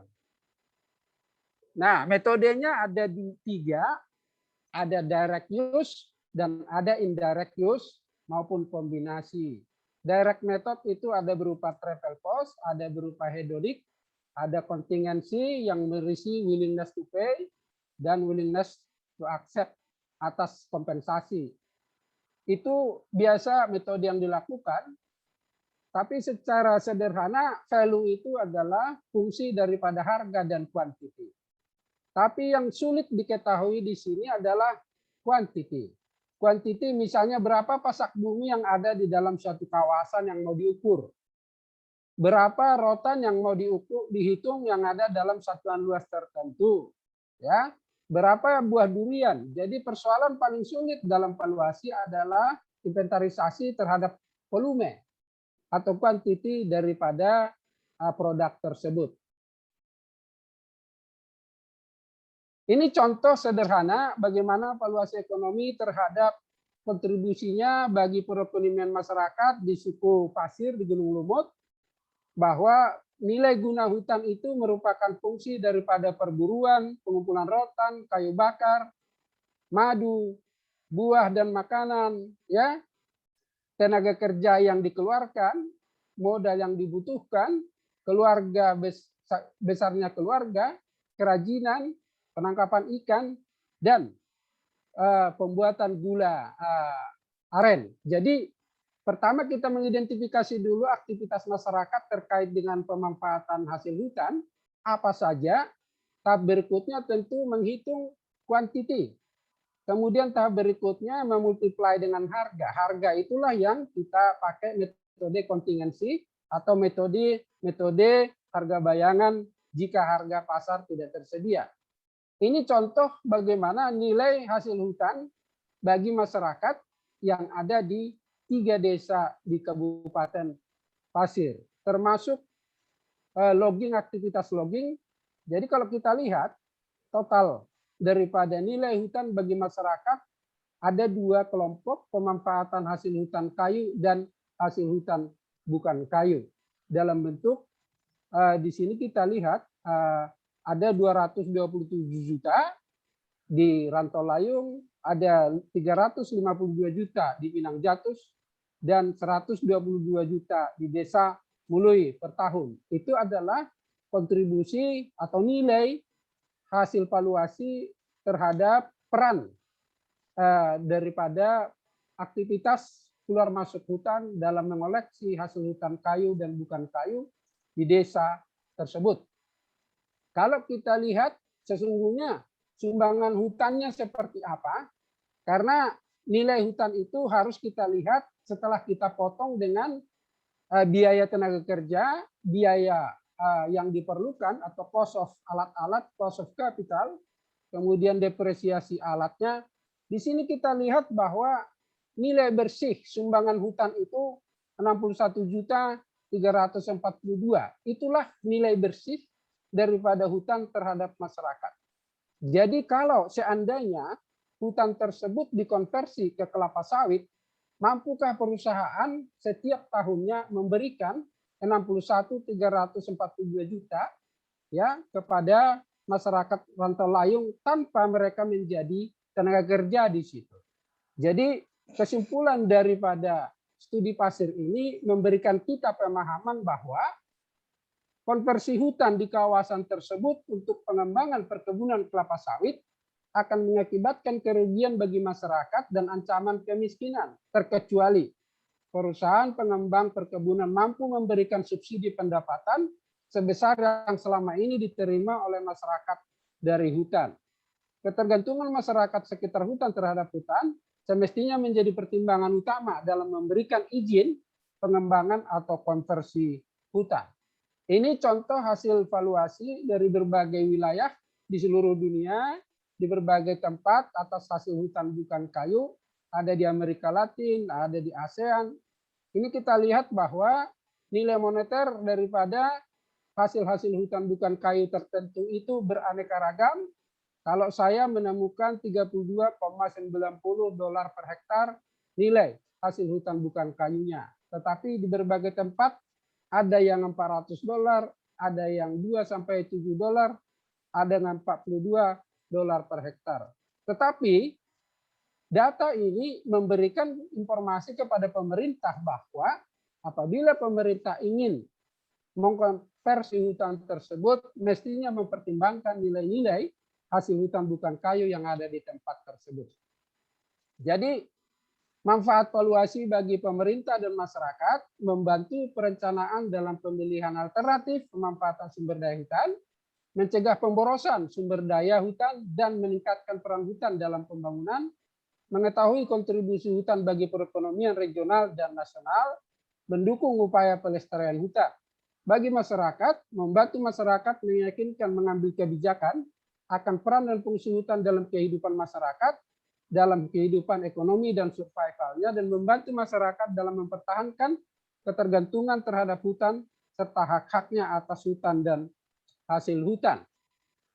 Nah, metodenya ada di 3, ada direct use dan ada indirect use maupun kombinasi. Direct method itu ada berupa travel cost, ada berupa hedonic, ada contingency yang berisi willingness to pay dan willingness to accept atas kompensasi. Itu biasa metode yang dilakukan, tapi secara sederhana value itu adalah fungsi daripada harga dan quantity. Tapi yang sulit diketahui di sini adalah quantity. Quantity misalnya berapa pasak bumi yang ada di dalam suatu kawasan yang mau diukur. Berapa rotan yang mau dihitung yang ada dalam satuan luas tertentu. Ya, berapa buah durian. Jadi persoalan paling sulit dalam valuasi adalah inventarisasi terhadap volume atau quantity daripada produk tersebut. Ini contoh sederhana bagaimana valuasi ekonomi terhadap kontribusinya bagi perekonomian masyarakat di suku pasir di Gunung Lumut, bahwa nilai guna hutan itu merupakan fungsi daripada perburuan, pengumpulan rotan, kayu bakar, madu, buah dan makanan, ya, tenaga kerja yang dikeluarkan, modal yang dibutuhkan, keluarga besarnya keluarga, kerajinan, penangkapan ikan, dan pembuatan gula aren. Jadi pertama kita mengidentifikasi dulu aktivitas masyarakat terkait dengan pemanfaatan hasil hutan, apa saja. Tahap berikutnya tentu menghitung kuantiti. Kemudian tahap berikutnya memultiply dengan harga. Harga itulah yang kita pakai metode kontingensi atau metode harga bayangan jika harga pasar tidak tersedia. Ini contoh bagaimana nilai hasil hutan bagi masyarakat yang ada di 3 desa di Kabupaten Pasir, termasuk logging, aktivitas logging. Jadi kalau kita lihat total daripada nilai hutan bagi masyarakat ada 2 kelompok, pemanfaatan hasil hutan kayu dan hasil hutan bukan kayu. Dalam bentuk di sini kita lihat ada 227 juta di Rantau Layung, ada 352 juta di Pinang Jatus, dan 122 juta di Desa Mului per tahun. Itu adalah kontribusi atau nilai hasil valuasi terhadap peran daripada aktivitas keluar masuk hutan dalam mengoleksi hasil hutan kayu dan bukan kayu di desa tersebut. Kalau kita lihat sesungguhnya sumbangan hutannya seperti apa, karena nilai hutan itu harus kita lihat setelah kita potong dengan biaya tenaga kerja, biaya yang diperlukan atau cost of alat-alat, cost of capital, kemudian depresiasi alatnya. Di sini kita lihat bahwa nilai bersih sumbangan hutan itu 61.342. Itulah nilai bersih daripada hutan terhadap masyarakat. Jadi kalau seandainya hutan tersebut dikonversi ke kelapa sawit, mampukah perusahaan setiap tahunnya memberikan 61.342 juta ya kepada masyarakat Rantau Layung tanpa mereka menjadi tenaga kerja di situ. Jadi kesimpulan daripada studi pasir ini memberikan kita pemahaman bahwa konversi hutan di kawasan tersebut untuk pengembangan perkebunan kelapa sawit akan mengakibatkan kerugian bagi masyarakat dan ancaman kemiskinan, terkecuali perusahaan pengembang perkebunan mampu memberikan subsidi pendapatan sebesar yang selama ini diterima oleh masyarakat dari hutan. Ketergantungan masyarakat sekitar hutan terhadap hutan semestinya menjadi pertimbangan utama dalam memberikan izin pengembangan atau konversi hutan. Ini contoh hasil valuasi dari berbagai wilayah di seluruh dunia, di berbagai tempat atas hasil hutan bukan kayu, ada di Amerika Latin, ada di ASEAN. Ini kita lihat bahwa nilai moneter daripada hasil-hasil hutan bukan kayu tertentu itu beraneka ragam. Kalau saya menemukan 32,90 dolar per hektar nilai hasil hutan bukan kayunya. Tetapi di berbagai tempat ada yang 400 dolar, ada yang 2 sampai 7 dolar, ada yang 42 dolar per hektar. Tetapi data ini memberikan informasi kepada pemerintah bahwa apabila pemerintah ingin mengkonversi hutan tersebut, mestinya mempertimbangkan nilai-nilai hasil hutan bukan kayu yang ada di tempat tersebut. Jadi manfaat valuasi bagi pemerintah dan masyarakat membantu perencanaan dalam pemilihan alternatif pemanfaatan sumber daya hutan, mencegah pemborosan sumber daya hutan dan meningkatkan peran hutan dalam pembangunan, mengetahui kontribusi hutan bagi perekonomian regional dan nasional, mendukung upaya pelestarian hutan. Bagi masyarakat, membantu masyarakat meyakinkan mengambil kebijakan akan peran dan fungsi hutan dalam kehidupan masyarakat, dalam kehidupan ekonomi dan survivalnya, dan membantu masyarakat dalam mempertahankan ketergantungan terhadap hutan serta hak-haknya atas hutan dan hasil hutan.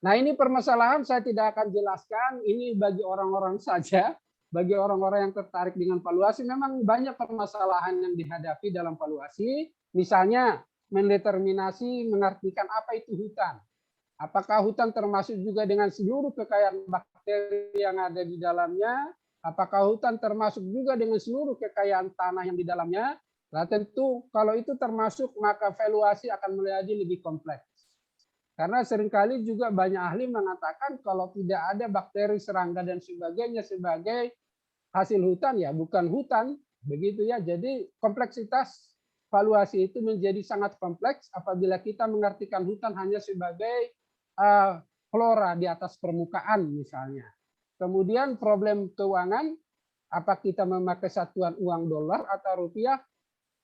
Nah, ini permasalahan saya tidak akan jelaskan, ini bagi orang-orang saja, bagi orang-orang yang tertarik dengan valuasi. Memang banyak permasalahan yang dihadapi dalam valuasi, misalnya mendeterminasi, mengartikan apa itu hutan. Apakah hutan termasuk juga dengan seluruh kekayaan bakteri yang ada di dalamnya? Apakah hutan termasuk juga dengan seluruh kekayaan tanah yang di dalamnya? Nah, tentu kalau itu termasuk, maka valuasi akan menjadi lebih kompleks. Karena seringkali juga banyak ahli mengatakan kalau tidak ada bakteri, serangga dan sebagainya sebagai hasil hutan ya bukan hutan, begitu ya. Jadi kompleksitas valuasi itu menjadi sangat kompleks apabila kita mengartikan hutan hanya sebagai flora di atas permukaan misalnya. Kemudian problem keuangan, apa kita memakai satuan uang dolar atau rupiah.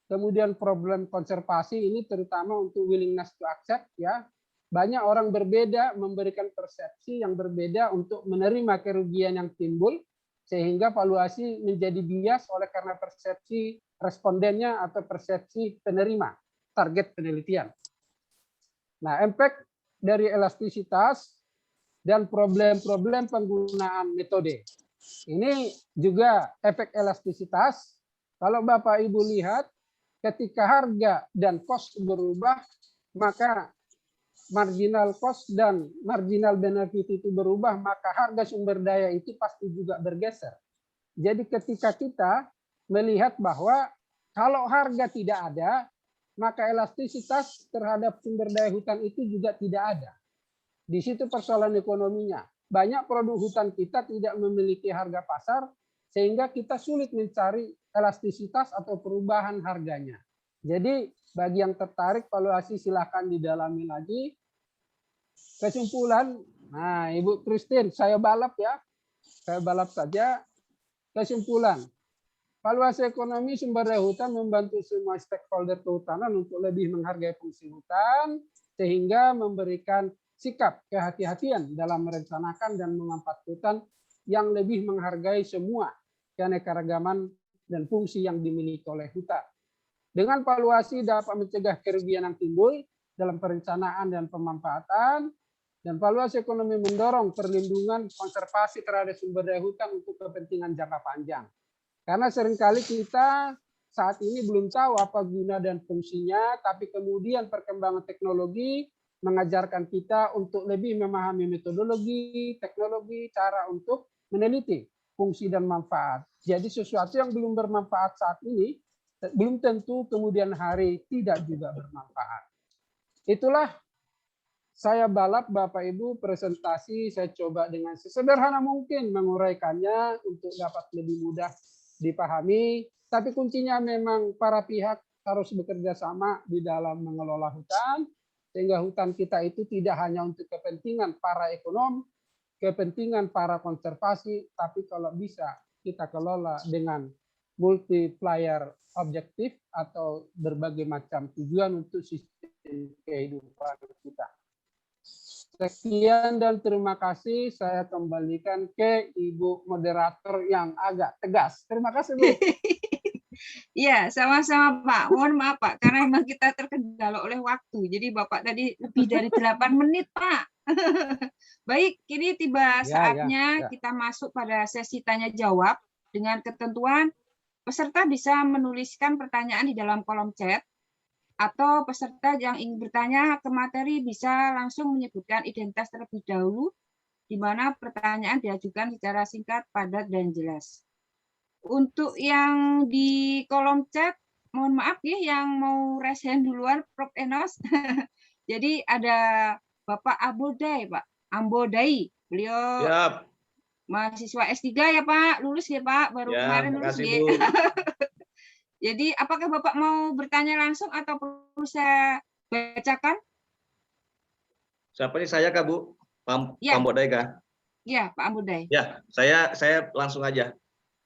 Kemudian problem konservasi ini terutama untuk willingness to accept ya. Banyak orang berbeda memberikan persepsi yang berbeda untuk menerima kerugian yang timbul sehingga valuasi menjadi bias oleh karena persepsi respondennya atau persepsi penerima target penelitian. Nah, impact dari elastisitas dan problem-problem penggunaan metode. Ini juga efek elastisitas. Kalau Bapak Ibu lihat, ketika harga dan cost berubah, maka marginal cost dan marginal benefit itu berubah, maka harga sumber daya itu pasti juga bergeser. Jadi ketika kita melihat bahwa kalau harga tidak ada, maka elastisitas terhadap sumber daya hutan itu juga tidak ada. Di situ persoalan ekonominya. Banyak produk hutan kita tidak memiliki harga pasar, sehingga kita sulit mencari elastisitas atau perubahan harganya. Jadi bagi yang tertarik valuasi silakan didalami lagi. Kesimpulan, nah Ibu Christine, saya balap ya. Saya balap saja. Kesimpulan, valuasi ekonomi sumber daya hutan membantu semua stakeholder kehutanan untuk lebih menghargai fungsi hutan, sehingga memberikan sikap kehati-hatian dalam merencanakan dan memanfaatkan hutan yang lebih menghargai semua keanekaragaman dan fungsi yang dimiliki oleh hutan. Dengan valuasi dapat mencegah kerugian yang timbul dalam perencanaan dan pemanfaatan, dan valuasi ekonomi mendorong perlindungan konservasi terhadap sumber daya hutan untuk kepentingan jangka panjang. Karena seringkali kita saat ini belum tahu apa guna dan fungsinya, tapi kemudian perkembangan teknologi mengajarkan kita untuk lebih memahami metodologi, teknologi, cara untuk meneliti fungsi dan manfaat. Jadi sesuatu yang belum bermanfaat saat ini, belum tentu kemudian hari tidak juga bermanfaat. Itulah saya balap Bapak Ibu presentasi, saya coba dengan sesederhana mungkin menguraikannya untuk dapat lebih mudah dipahami. Tapi kuncinya memang para pihak harus bekerja sama di dalam mengelola hutan, sehingga hutan kita itu tidak hanya untuk kepentingan para ekonom, kepentingan para konservasi, tapi kalau bisa kita kelola dengan multiplier objektif atau berbagai macam tujuan untuk sistem kehidupan kita. Sekian dan terima kasih. Saya kembalikan ke Ibu moderator yang agak tegas. Terima kasih, Bu. Iya, sama-sama Pak. Mohon maaf Pak, karena memang kita terkendala oleh waktu. Jadi Bapak tadi lebih dari 8 menit Pak. Baik, kini tiba saatnya kita masuk pada sesi tanya jawab dengan ketentuan peserta bisa menuliskan pertanyaan di dalam kolom chat, atau peserta yang ingin bertanya ke materi bisa langsung menyebutkan identitas terlebih dahulu, di mana pertanyaan diajukan secara singkat, padat, dan jelas. Untuk yang di kolom chat, mohon maaf ya, yang mau raise hand duluan, Prof. Enos. Jadi ada Bapak Ambodai, Pak. Ambodai. Beliau mahasiswa S3 ya Pak, lulus ya Pak, baru kemarin lulus ya. Jadi apakah Bapak mau bertanya langsung atau perlu saya bacakan? Siapa ini, saya Kak Bu? Pak Ambodai Kak? Iya, Pak Ambodai. Ya, saya langsung aja.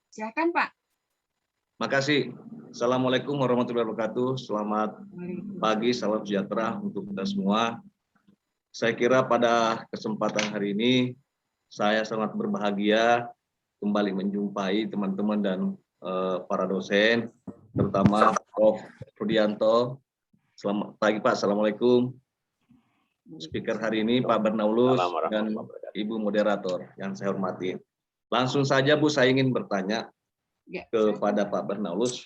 Silakan Pak. Makasih. Assalamualaikum warahmatullahi wabarakatuh. Selamat pagi, salam sejahtera untuk kita semua. Saya kira pada kesempatan hari ini saya sangat berbahagia kembali menjumpai teman-teman dan para dosen, terutama Prof. Rudianto. Selamat pagi Pak, Assalamualaikum. Speaker hari ini Pak Bernaulus dan Ibu Moderator yang saya hormati. Langsung saja Bu, saya ingin bertanya kepada Pak Bernaulus,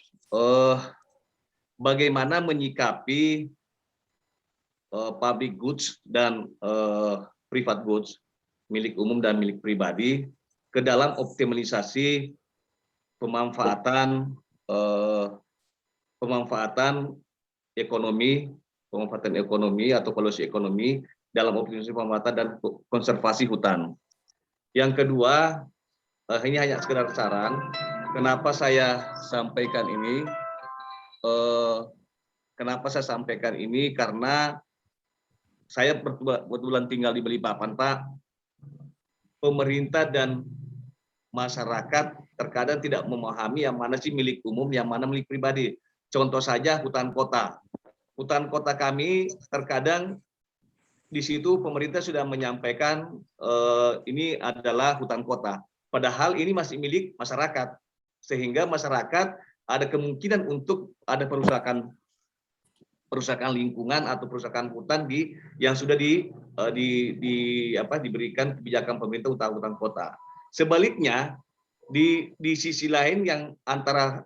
bagaimana menyikapi public goods dan private goods, milik umum dan milik pribadi, ke dalam optimalisasi pemanfaatan ekonomi atau valuasi ekonomi dalam optimalisasi pemanfaatan dan konservasi hutan. Yang kedua, ini hanya sekedar saran. Kenapa saya sampaikan ini? Karena saya kebetulan tinggal di Balikpapan, Pak. Pemerintah dan masyarakat terkadang tidak memahami yang mana sih milik umum, yang mana milik pribadi. Contoh saja hutan kota. Hutan kota kami terkadang di situ pemerintah sudah menyampaikan ini adalah hutan kota. Padahal ini masih milik masyarakat. Sehingga masyarakat ada kemungkinan untuk ada perusakan lingkungan atau perusakan hutan yang sudah diberikan kebijakan pemerintah untuk hutan kota. Sebaliknya di sisi lain yang antara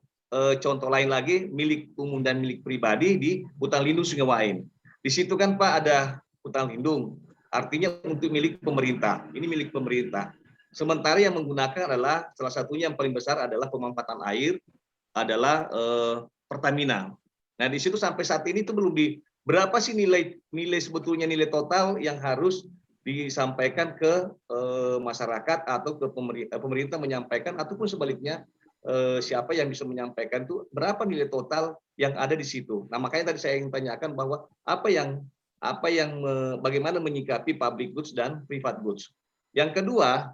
contoh lain lagi milik umum dan milik pribadi di hutan lindung Sungai Wain. Di situ kan Pak ada hutan lindung, artinya untuk milik pemerintah. Ini milik pemerintah. Sementara yang menggunakan adalah salah satunya yang paling besar adalah pemanfaatan air adalah Pertamina. Nah di situ sampai saat ini itu belum berapa sih nilai sebetulnya nilai total yang harus disampaikan ke masyarakat atau ke pemerintah menyampaikan ataupun sebaliknya siapa yang bisa menyampaikan itu berapa nilai total yang ada di situ. Nah makanya tadi saya ingin tanyakan bahwa bagaimana menyikapi public goods dan private goods. Yang kedua,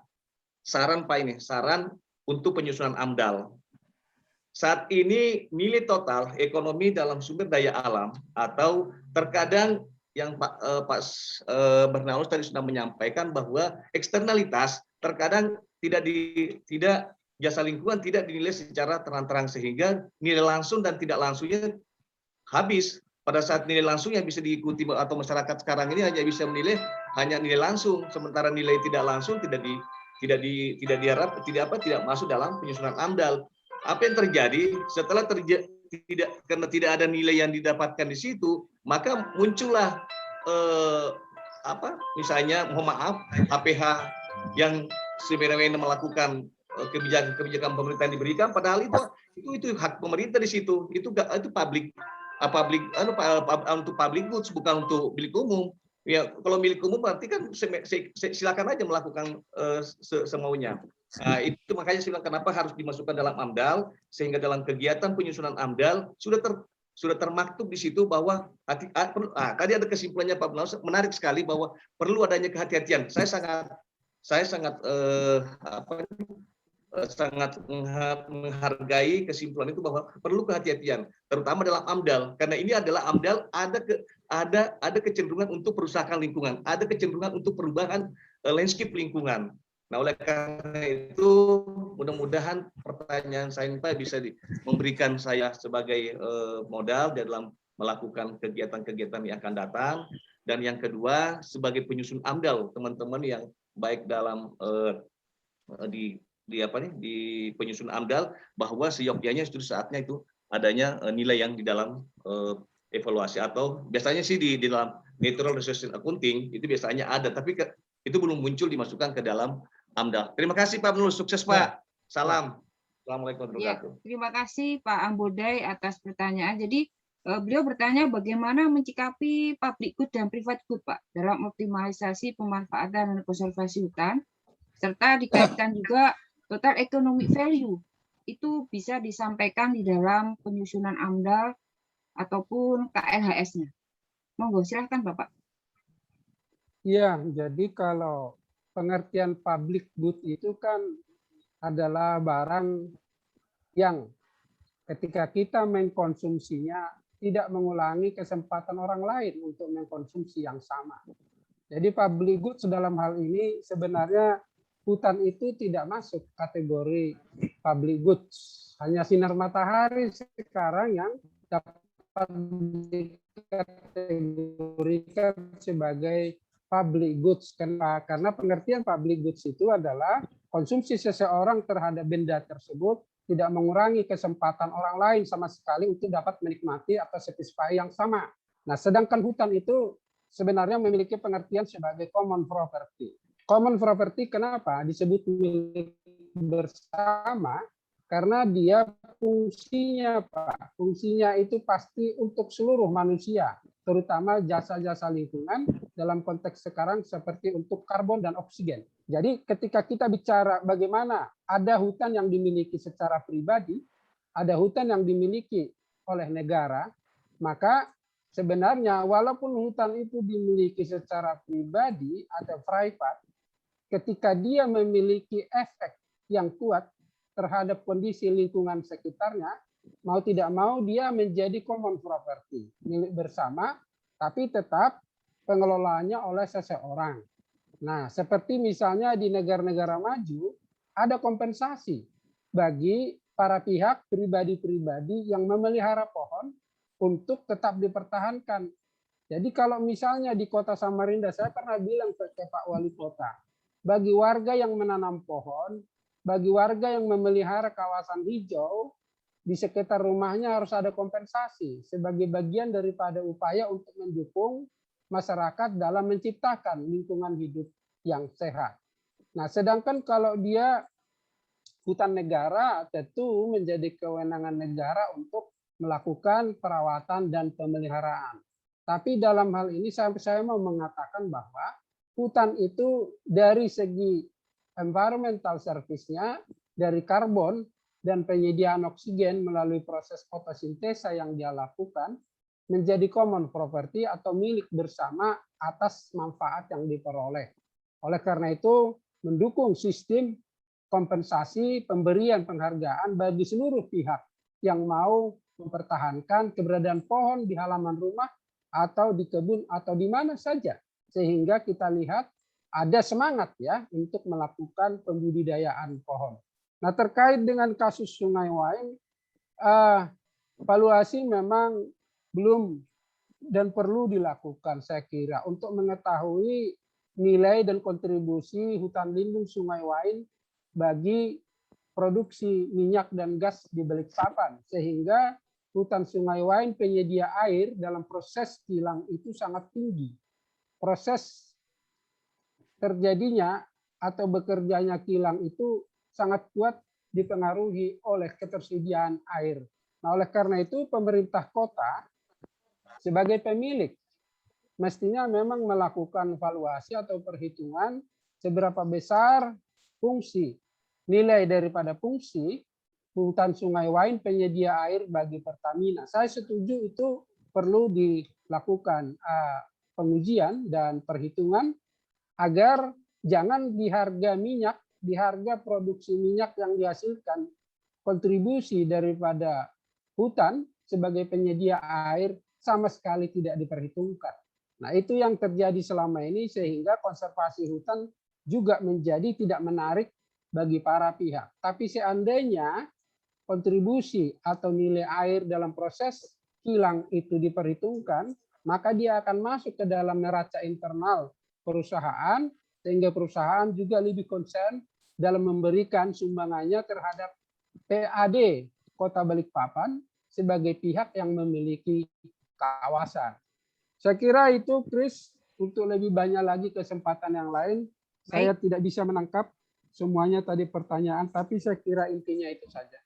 saran Pak ini, saran untuk penyusunan AMDAL. Saat ini nilai total ekonomi dalam sumber daya alam atau terkadang yang Pak Bernaus tadi sudah menyampaikan bahwa eksternalitas terkadang tidak jasa lingkungan tidak dinilai secara terang-terang sehingga nilai langsung dan tidak langsungnya habis. Pada saat nilai langsung yang bisa diikuti atau masyarakat sekarang ini hanya bisa menilai hanya nilai langsung, sementara nilai tidak langsung tidak masuk dalam penyusunan AMDAL. Apa yang terjadi setelah karena tidak ada nilai yang didapatkan di situ, maka muncullah misalnya mohon maaf HPH yang sebenarnya melakukan kebijakan pemerintah yang diberikan, padahal itu hak pemerintah di situ, itu public untuk public goods bukan untuk milik umum. Ya kalau milik umum berarti kan silakan aja melakukan semaunya. Nah, itu makanya saya bilang kenapa harus dimasukkan dalam AMDAL sehingga dalam kegiatan penyusunan AMDAL sudah termaktub di situ bahwa tadi ada kesimpulannya Pak Bernaus menarik sekali bahwa perlu adanya kehati-hatian. Saya sangat menghargai kesimpulan itu bahwa perlu kehati-hatian terutama dalam AMDAL karena ini adalah AMDAL ada kecenderungan untuk perusahaan lingkungan, ada kecenderungan untuk perubahan landscape lingkungan. Nah, oleh karena itu mudah-mudahan pertanyaan saya ini Pak bisa memberikan saya sebagai modal dalam melakukan kegiatan-kegiatan yang akan datang. Dan yang kedua, sebagai penyusun AMDAL, teman-teman yang baik dalam di penyusun AMDAL bahwa seyogyanya itu saatnya itu adanya nilai yang di dalam evaluasi atau biasanya sih di dalam Natural Resources Accounting itu biasanya ada, tapi itu belum muncul dimasukkan ke dalam AMDAL. Terima kasih Pak Bernaus, sukses Pak. Salam. Assalamualaikum warahmatullahi wabarakatuh. Terima kasih Pak Ambodai atas pertanyaan. Jadi beliau bertanya bagaimana menyikapi public good dan private good Pak dalam optimalisasi pemanfaatan dan konservasi hutan, serta dikaitkan juga total economic value itu bisa disampaikan di dalam penyusunan AMDAL ataupun KLHS-nya. Monggo silahkan Bapak. Iya, jadi kalau pengertian public good itu kan adalah barang yang ketika kita mengkonsumsinya tidak mengulangi kesempatan orang lain untuk mengkonsumsi yang sama. Jadi public goods dalam hal ini sebenarnya hutan itu tidak masuk kategori public goods. Hanya sinar matahari sekarang yang dapat dikategorikan sebagai public goods. Karena pengertian public goods itu adalah konsumsi seseorang terhadap benda tersebut tidak mengurangi kesempatan orang lain sama sekali untuk dapat menikmati atau satisfy yang sama. Nah, sedangkan hutan itu sebenarnya memiliki pengertian sebagai common property. Common property kenapa disebut milik bersama? Karena dia fungsinya, Pak. Fungsinya itu pasti untuk seluruh manusia. terutama jasa-jasa lingkungan dalam konteks sekarang seperti untuk karbon dan oksigen. Jadi ketika kita bicara bagaimana ada hutan yang dimiliki secara pribadi, ada hutan yang dimiliki oleh negara, maka sebenarnya walaupun hutan itu dimiliki secara pribadi atau private, ketika dia memiliki efek yang kuat terhadap kondisi lingkungan sekitarnya, mau tidak mau dia menjadi common property, milik bersama, tapi tetap pengelolaannya oleh seseorang. Nah, seperti misalnya di negara-negara maju, ada kompensasi bagi para pihak pribadi-pribadi yang memelihara pohon untuk tetap dipertahankan. Jadi kalau misalnya di kota Samarinda, saya pernah bilang ke Pak Wali Kota, bagi warga yang menanam pohon, bagi warga yang memelihara kawasan hijau, di sekitar rumahnya harus ada kompensasi sebagai bagian daripada upaya untuk mendukung masyarakat dalam menciptakan lingkungan hidup yang sehat. Nah, sedangkan kalau dia hutan negara, tentu menjadi kewenangan negara untuk melakukan perawatan dan pemeliharaan. Tapi dalam hal ini saya mau mengatakan bahwa hutan itu dari segi environmental service-nya, dari karbon dan penyediaan oksigen melalui proses fotosintesa yang dia lakukan, menjadi common property atau milik bersama atas manfaat yang diperoleh. Oleh karena itu, mendukung sistem kompensasi pemberian penghargaan bagi seluruh pihak yang mau mempertahankan keberadaan pohon di halaman rumah atau di kebun atau di mana saja, sehingga kita lihat ada semangat ya untuk melakukan pembudidayaan pohon. Nah, terkait dengan kasus Sungai Wain, evaluasi memang belum dan perlu dilakukan, saya kira, untuk mengetahui nilai dan kontribusi hutan lindung Sungai Wain bagi produksi minyak dan gas di Balikpapan, sehingga hutan Sungai Wain penyedia air dalam proses kilang itu sangat tinggi. Proses terjadinya atau bekerjanya kilang itu sangat kuat dipengaruhi oleh ketersediaan air. Nah, oleh karena itu pemerintah kota sebagai pemilik mestinya memang melakukan evaluasi atau perhitungan seberapa besar fungsi, nilai daripada fungsi hutan Sungai Wain penyedia air bagi Pertamina. Saya setuju itu perlu dilakukan pengujian dan perhitungan agar jangan di harga minyak, di harga produksi minyak yang dihasilkan, kontribusi daripada hutan sebagai penyedia air sama sekali tidak diperhitungkan. Nah, itu yang terjadi selama ini sehingga konservasi hutan juga menjadi tidak menarik bagi para pihak. Tapi seandainya kontribusi atau nilai air dalam proses kilang itu diperhitungkan, maka dia akan masuk ke dalam neraca internal perusahaan, sehingga perusahaan juga lebih concern dalam memberikan sumbangannya terhadap PAD Kota Balikpapan sebagai pihak yang memiliki kawasan. Saya kira itu, Chris, untuk lebih banyak lagi kesempatan yang lain. Saya tidak bisa menangkap semuanya tadi pertanyaan, tapi saya kira intinya itu saja.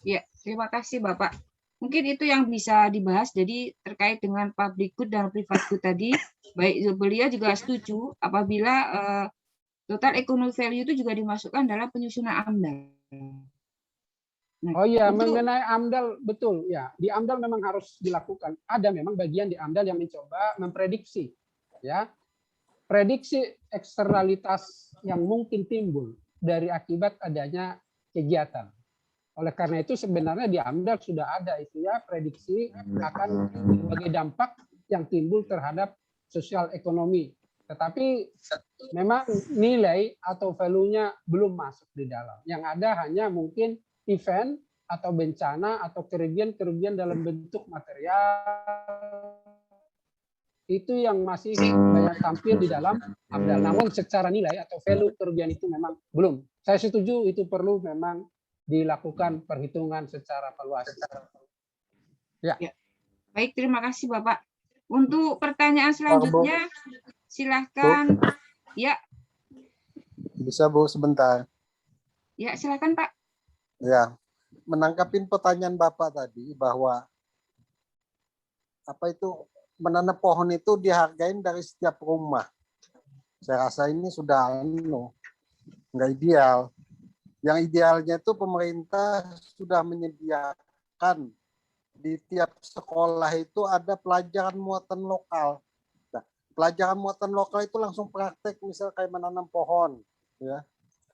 Ya, terima kasih Bapak. Mungkin itu yang bisa dibahas. Jadi terkait dengan public good dan private good tadi, baik beliau juga setuju apabila total economic value itu juga dimasukkan dalam penyusunan AMDAL. Nah, oh iya, mengenai AMDAL, betul ya. Di AMDAL memang harus dilakukan. Ada memang bagian di AMDAL yang mencoba memprediksi, ya, prediksi eksternalitas yang mungkin timbul dari akibat adanya kegiatan. Oleh karena itu sebenarnya di AMDAL sudah ada itu ya prediksi akan berbagai dampak yang timbul terhadap sosial ekonomi. Tetapi memang nilai atau value-nya belum masuk di dalam. Yang ada hanya mungkin event atau bencana atau kerugian-kerugian dalam bentuk material itu yang masih banyak tampil di dalam AMDAL. Namun secara nilai atau value kerugian itu memang belum. Saya setuju itu perlu memang dilakukan perhitungan secara evaluasi. Ya. Baik, terima kasih Bapak. Untuk pertanyaan selanjutnya, silahkan. Bu. Ya. Bisa Bu sebentar. Ya, silakan Pak. Ya, menangkapin pertanyaan Bapak tadi bahwa apa itu menanam pohon itu dihargain dari setiap rumah. Saya rasa ini sudah nggak ideal. Yang idealnya itu pemerintah sudah menyediakan di tiap sekolah itu ada pelajaran muatan lokal. Nah, pelajaran muatan lokal itu langsung praktek, misal kayak menanam pohon, ya,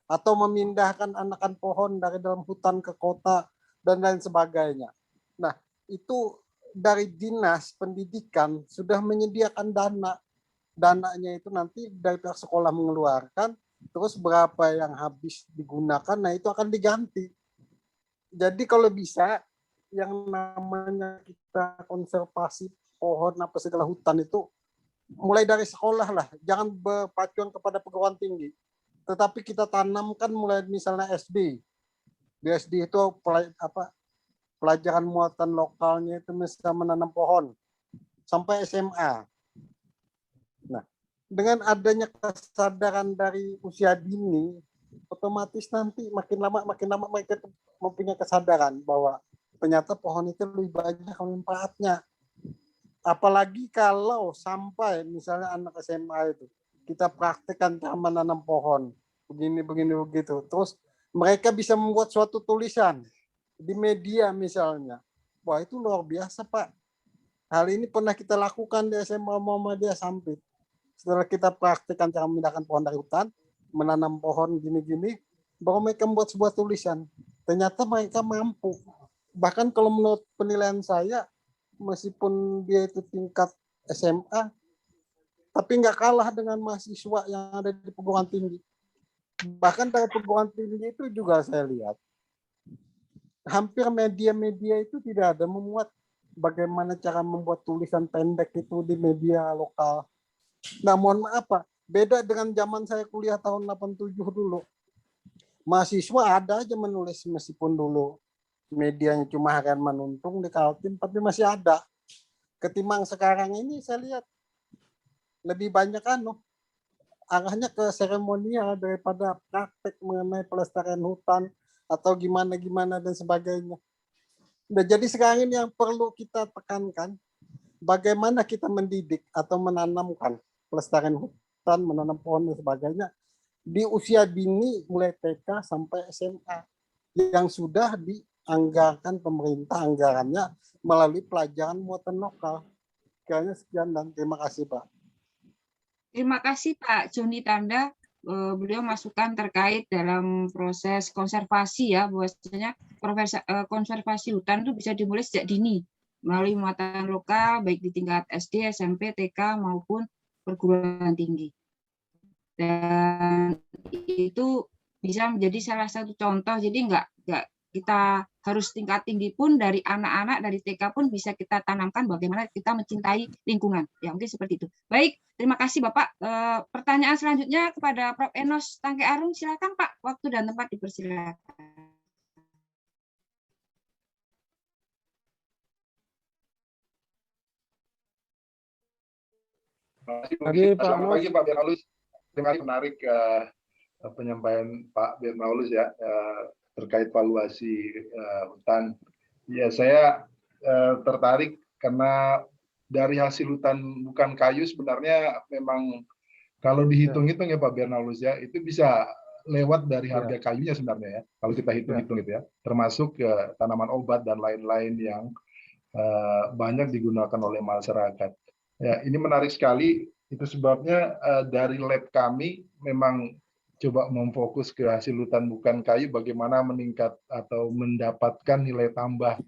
atau memindahkan anakan pohon dari dalam hutan ke kota dan lain sebagainya. Nah, itu dari dinas pendidikan sudah menyediakan dana. Dananya itu nanti dari pihak sekolah mengeluarkan, terus berapa yang habis digunakan, nah itu akan diganti. Jadi kalau bisa yang namanya kita konservasi pohon apa segala hutan itu mulai dari sekolah lah, jangan berpacuan kepada perguruan tinggi. Tetapi kita tanamkan mulai misalnya SD. Di SD itu pelajaran muatan lokalnya itu misalnya menanam pohon sampai SMA. Nah, dengan adanya kesadaran dari usia dini, otomatis nanti makin lama mereka mempunyai kesadaran bahwa ternyata pohon itu lebih banyak manfaatnya. Apalagi kalau sampai misalnya anak SMA itu kita praktekkan cara menanam pohon begini begitu, terus mereka bisa membuat suatu tulisan di media misalnya. Wah, itu luar biasa, Pak. Hal ini pernah kita lakukan di SMA Muhammadiyah Sampit. Setelah kita praktekkan cara memindahkan pohon dari hutan, menanam pohon gini-gini, baru mereka membuat sebuah tulisan. Ternyata mereka mampu. Bahkan kalau menurut penilaian saya, meskipun dia itu tingkat SMA, tapi nggak kalah dengan mahasiswa yang ada di perguruan tinggi. Bahkan dari perguruan tinggi itu juga saya lihat, hampir media-media itu tidak ada memuat bagaimana cara membuat tulisan pendek itu di media lokal. Nah, mohon maaf Pak, beda dengan zaman saya kuliah tahun 87 dulu. Mahasiswa ada aja menulis meskipun dulu medianya cuma harian menuntung di Kaltim, tapi masih ada. Ketimbang sekarang ini saya lihat lebih banyak arahnya ke seremonial daripada praktek mengenai pelestarian hutan atau gimana dan sebagainya. Nah, jadi sekarang ini yang perlu kita tekankan, bagaimana kita mendidik atau menanamkan pelestarian hutan, menanam pohon dan sebagainya di usia dini mulai TK sampai SMA yang sudah dianggarkan pemerintah anggarannya melalui pelajaran muatan lokal. Kayaknya sekian dan terima kasih Pak. Terima kasih Pak Joni Tanda. Beliau masukan terkait dalam proses konservasi ya, bahwasanya konservasi hutan itu bisa dimulai sejak dini melalui muatan lokal baik di tingkat SD, SMP, TK maupun perguruan tinggi. Dan itu bisa menjadi salah satu contoh. Jadi nggak kita harus tingkat tinggi pun, dari anak-anak dari TK pun bisa kita tanamkan bagaimana kita mencintai lingkungan. Ya mungkin seperti itu. Baik, terima kasih Bapak. Pertanyaan selanjutnya kepada Prof. Enos Tangke Arung. Silakan Pak, waktu dan tempat dipersilakan. Selamat pagi Pak Bernalus. Terima kasih menarik penyampaian Pak Bernalus ya terkait valuasi hutan. Ya saya tertarik karena dari hasil hutan bukan kayu sebenarnya memang kalau dihitung-hitung ya Pak Bernalus ya itu bisa lewat dari harga kayunya sebenarnya ya kalau kita hitung-hitung gitu ya, termasuk tanaman obat dan lain-lain yang banyak digunakan oleh masyarakat. Ya, ini menarik sekali. Itu sebabnya dari lab kami memang coba memfokus ke hasil hutan bukan kayu, bagaimana meningkat atau mendapatkan nilai tambah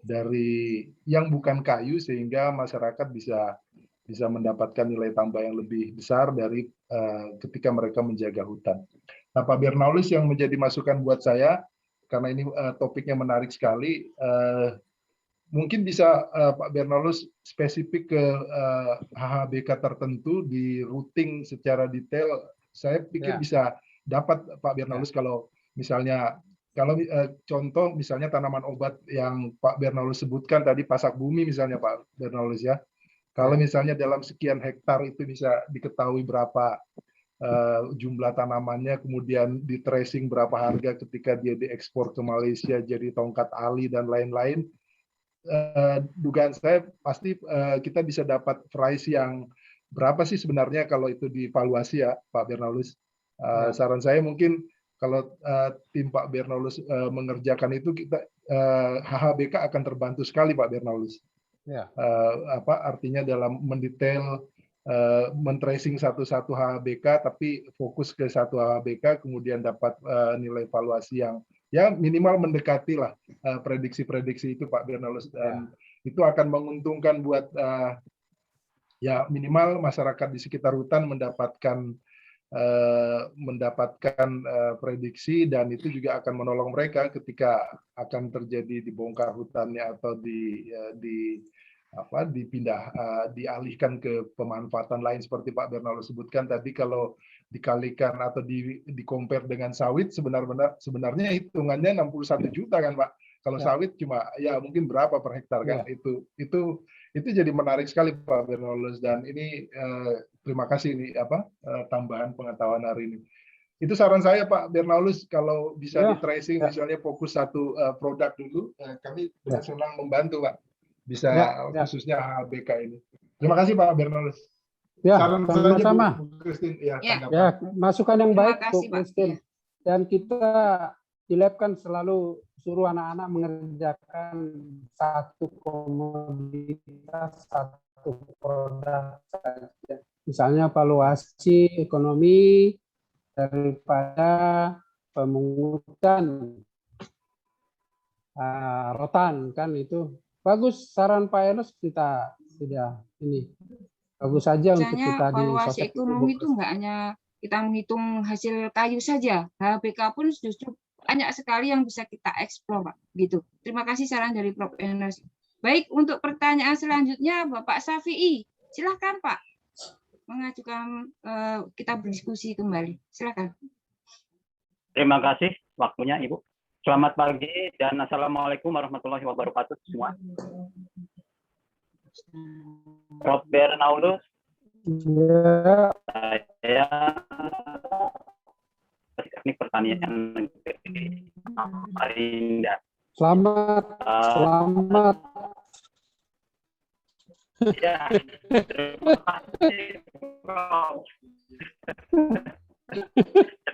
dari yang bukan kayu sehingga masyarakat bisa mendapatkan nilai tambah yang lebih besar dari ketika mereka menjaga hutan. Nah, Pak Bernalus yang menjadi masukan buat saya karena ini topiknya menarik sekali. Mungkin bisa Pak Bernalus spesifik ke HHBK tertentu di routing secara detail. Saya pikir bisa dapat Pak Bernalus kalau misalnya contoh misalnya tanaman obat yang Pak Bernalus sebutkan tadi pasak bumi misalnya Pak Bernalus ya. Kalau misalnya dalam sekian hektar itu bisa diketahui berapa jumlah tanamannya, kemudian di tracing berapa harga ketika dia diekspor ke Malaysia jadi tongkat ali dan lain-lain. dugaan saya pasti kita bisa dapat price yang berapa sih sebenarnya kalau itu dievaluasi ya Pak Bernaulis. Saran saya mungkin kalau tim Pak Bernaulis mengerjakan itu, kita HHBK akan terbantu sekali Pak Bernaulis. Ya. Artinya dalam mendetail men-tracing satu-satu HHBK, tapi fokus ke satu HHBK, kemudian dapat nilai evaluasi yang ya minimal mendekati lah prediksi-prediksi itu Pak Bernaulis, dan itu akan menguntungkan buat ya minimal masyarakat di sekitar hutan mendapatkan prediksi, dan itu juga akan menolong mereka ketika akan terjadi dibongkar hutannya atau dialihkan ke pemanfaatan lain seperti Pak Bernaulis sebutkan tadi. Kalau dikalikan atau di-compare dengan sawit, sebenarnya hitungannya 61 juta kan Pak. Kalau sawit cuma ya mungkin berapa per hektar kan. Itu jadi menarik sekali Pak Bernaulis, dan ini terima kasih ini tambahan pengetahuan hari ini. Itu saran saya Pak Bernaulis, kalau bisa di tracing misalnya fokus satu produk dulu, kami dengan senang membantu Pak. Bisa khususnya HBK ini. Terima kasih Pak Bernaulis. Ya, saran sama-sama. Bu Christine. Ya, masukan yang baik Bu Christine. Dan kita di lab kan selalu suruh anak-anak mengerjakan satu komoditas, satu produk saja. Misalnya evaluasi ekonomi daripada pemungutan rotan, kan itu bagus. Saran Pak Enos kita tidak ini bagus saja untuk kita di evaluasi ekonomi itu nggak hanya kita menghitung hasil kayu saja, HBK pun justru banyak sekali yang bisa kita eksplor Pak. Gitu. Terima kasih saran dari Prof. Enos. Baik, untuk pertanyaan selanjutnya Bapak Syafi'i, silakan Pak mengajukan, kita berdiskusi kembali. Silakan. Terima kasih waktunya Ibu. Selamat pagi dan Assalamualaikum warahmatullahi wabarakatuh semua. Prof. Bernaulis, saya teknik pertanian Samarinda. Selamat. Ya, terima kasih Prof.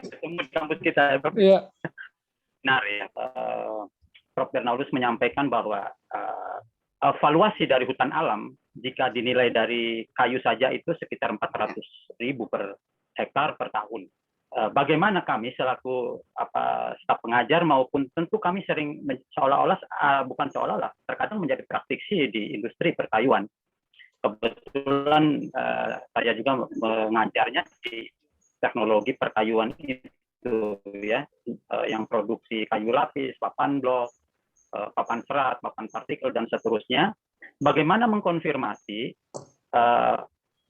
Ketemu di kampus kita ya Prof. Iya. Benar ya, Prof. Bernaulis menyampaikan bahwa evaluasi dari hutan alam jika dinilai dari kayu saja itu sekitar 400.000 per hektar per tahun. Bagaimana kami selaku staf pengajar maupun tentu kami sering seolah-olah bukan seolah-olah terkadang menjadi praktisi di industri perkayuan. Kebetulan saya juga mengajarnya di teknologi perkayuan itu ya, yang produksi kayu lapis, papan blok, papan serat, papan partikel dan seterusnya. Bagaimana mengkonfirmasi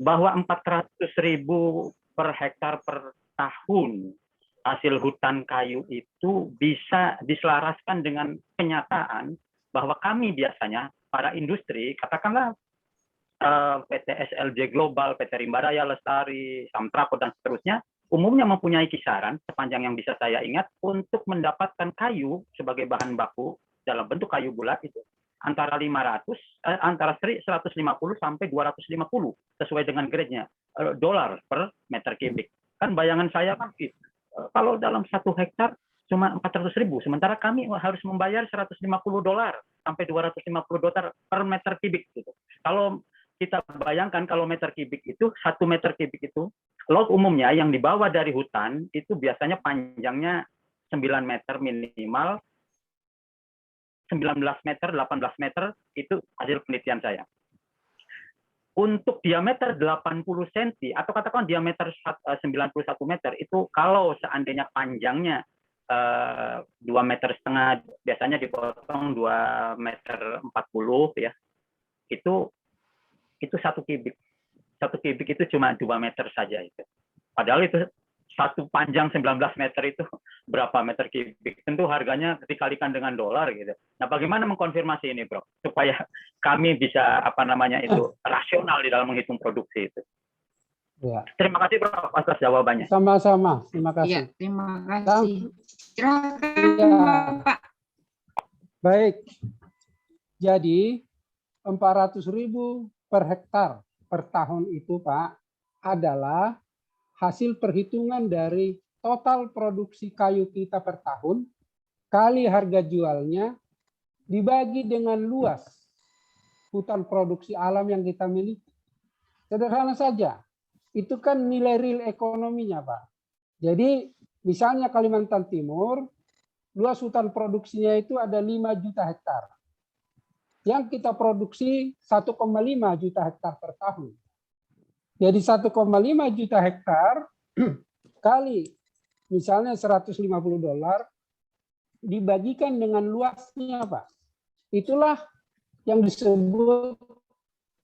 bahwa 400.000 per hektar per tahun hasil hutan kayu itu bisa diselaraskan dengan kenyataan bahwa kami biasanya para industri, katakanlah PT SLJ Global, PT Rimba Raya Lestari, Samtrako dan seterusnya, umumnya mempunyai kisaran sepanjang yang bisa saya ingat untuk mendapatkan kayu sebagai bahan baku dalam bentuk kayu bulat itu antara 150 sampai 250 sesuai dengan grade-nya dolar per meter kubik. Kan bayangan saya kan kalau dalam 1 hektar cuma 400.000, sementara kami harus membayar 150 dolar sampai 250 dolar per meter kubik gitu. Kalau kita bayangkan kalau meter kubik itu 1 meter kubik itu laut umumnya yang dibawa dari hutan itu biasanya panjangnya 9 meter minimal, 19 meter, 18 meter, itu hasil penelitian saya. Untuk diameter 80 cm, atau katakan diameter 91 meter, itu kalau seandainya panjangnya 2,5 meter, biasanya dipotong 2,40 meter ya, itu 1 kubik. 1 kubik itu cuma 2 meter saja itu. Padahal itu satu panjang 19 meter itu berapa meter kubik? Tentu harganya dikalikan dengan dolar gitu. Nah, bagaimana mengkonfirmasi ini, Bro? Supaya kami bisa rasional di dalam menghitung produksi itu. Ya. Terima kasih, Bro, atas jawabannya. Sama-sama. Terima kasih. Ya, terima kasih. Silakan, ya. Bapak. Baik. Jadi 400.000 per hektar per tahun itu Pak adalah hasil perhitungan dari total produksi kayu kita per tahun kali harga jualnya dibagi dengan luas hutan produksi alam yang kita miliki. Sederhana saja, itu kan nilai real ekonominya Pak. Jadi misalnya Kalimantan Timur, luas hutan produksinya itu ada 5 juta hektar. Yang kita produksi 1,5 juta hektar per tahun. Jadi 1,5 juta hektar kali misalnya $150 dibagikan dengan luasnya Pak. Itulah yang disebut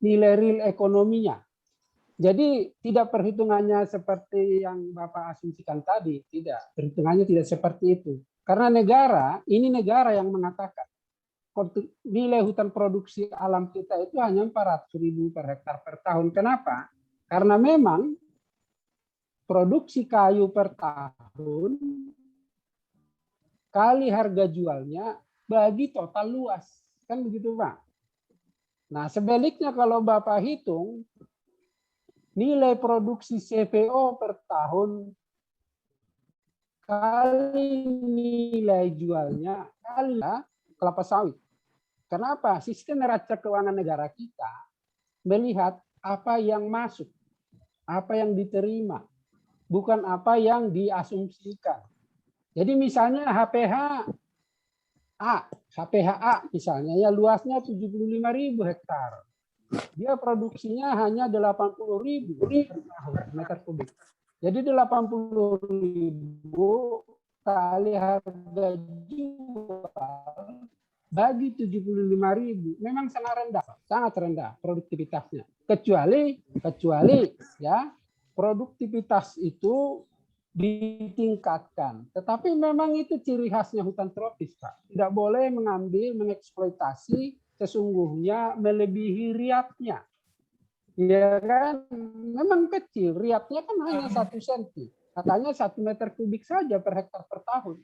nilai real ekonominya. Jadi tidak perhitungannya seperti yang Bapak asumsikan tadi, tidak. Perhitungannya tidak seperti itu. Karena ini negara yang mengatakan nilai hutan produksi alam kita itu hanya 400.000 per hektar per tahun. Kenapa? Karena memang produksi kayu per tahun kali harga jualnya bagi total luas. Kan begitu Pak? Nah sebaliknya kalau Bapak hitung nilai produksi CPO per tahun kali nilai jualnya kali kelapa sawit. Kenapa? Sistem neraca keuangan negara kita melihat apa yang masuk, apa yang diterima, bukan apa yang diasumsikan. Jadi misalnya HPH misalnya ya luasnya 75.000 hektar. Dia produksinya hanya 80.000 meter kubik. Jadi 80.000 kali harga jual bagi 75.000 memang sangat rendah produktivitasnya. Kecuali ya produktivitas itu ditingkatkan. Tetapi memang itu ciri khasnya hutan tropis, Pak. Tidak boleh mengeksploitasi sesungguhnya melebihi riatnya. Ya kan, memang kecil. Riatnya kan hanya 1 senti. Katanya 1 meter kubik saja per hektar per tahun.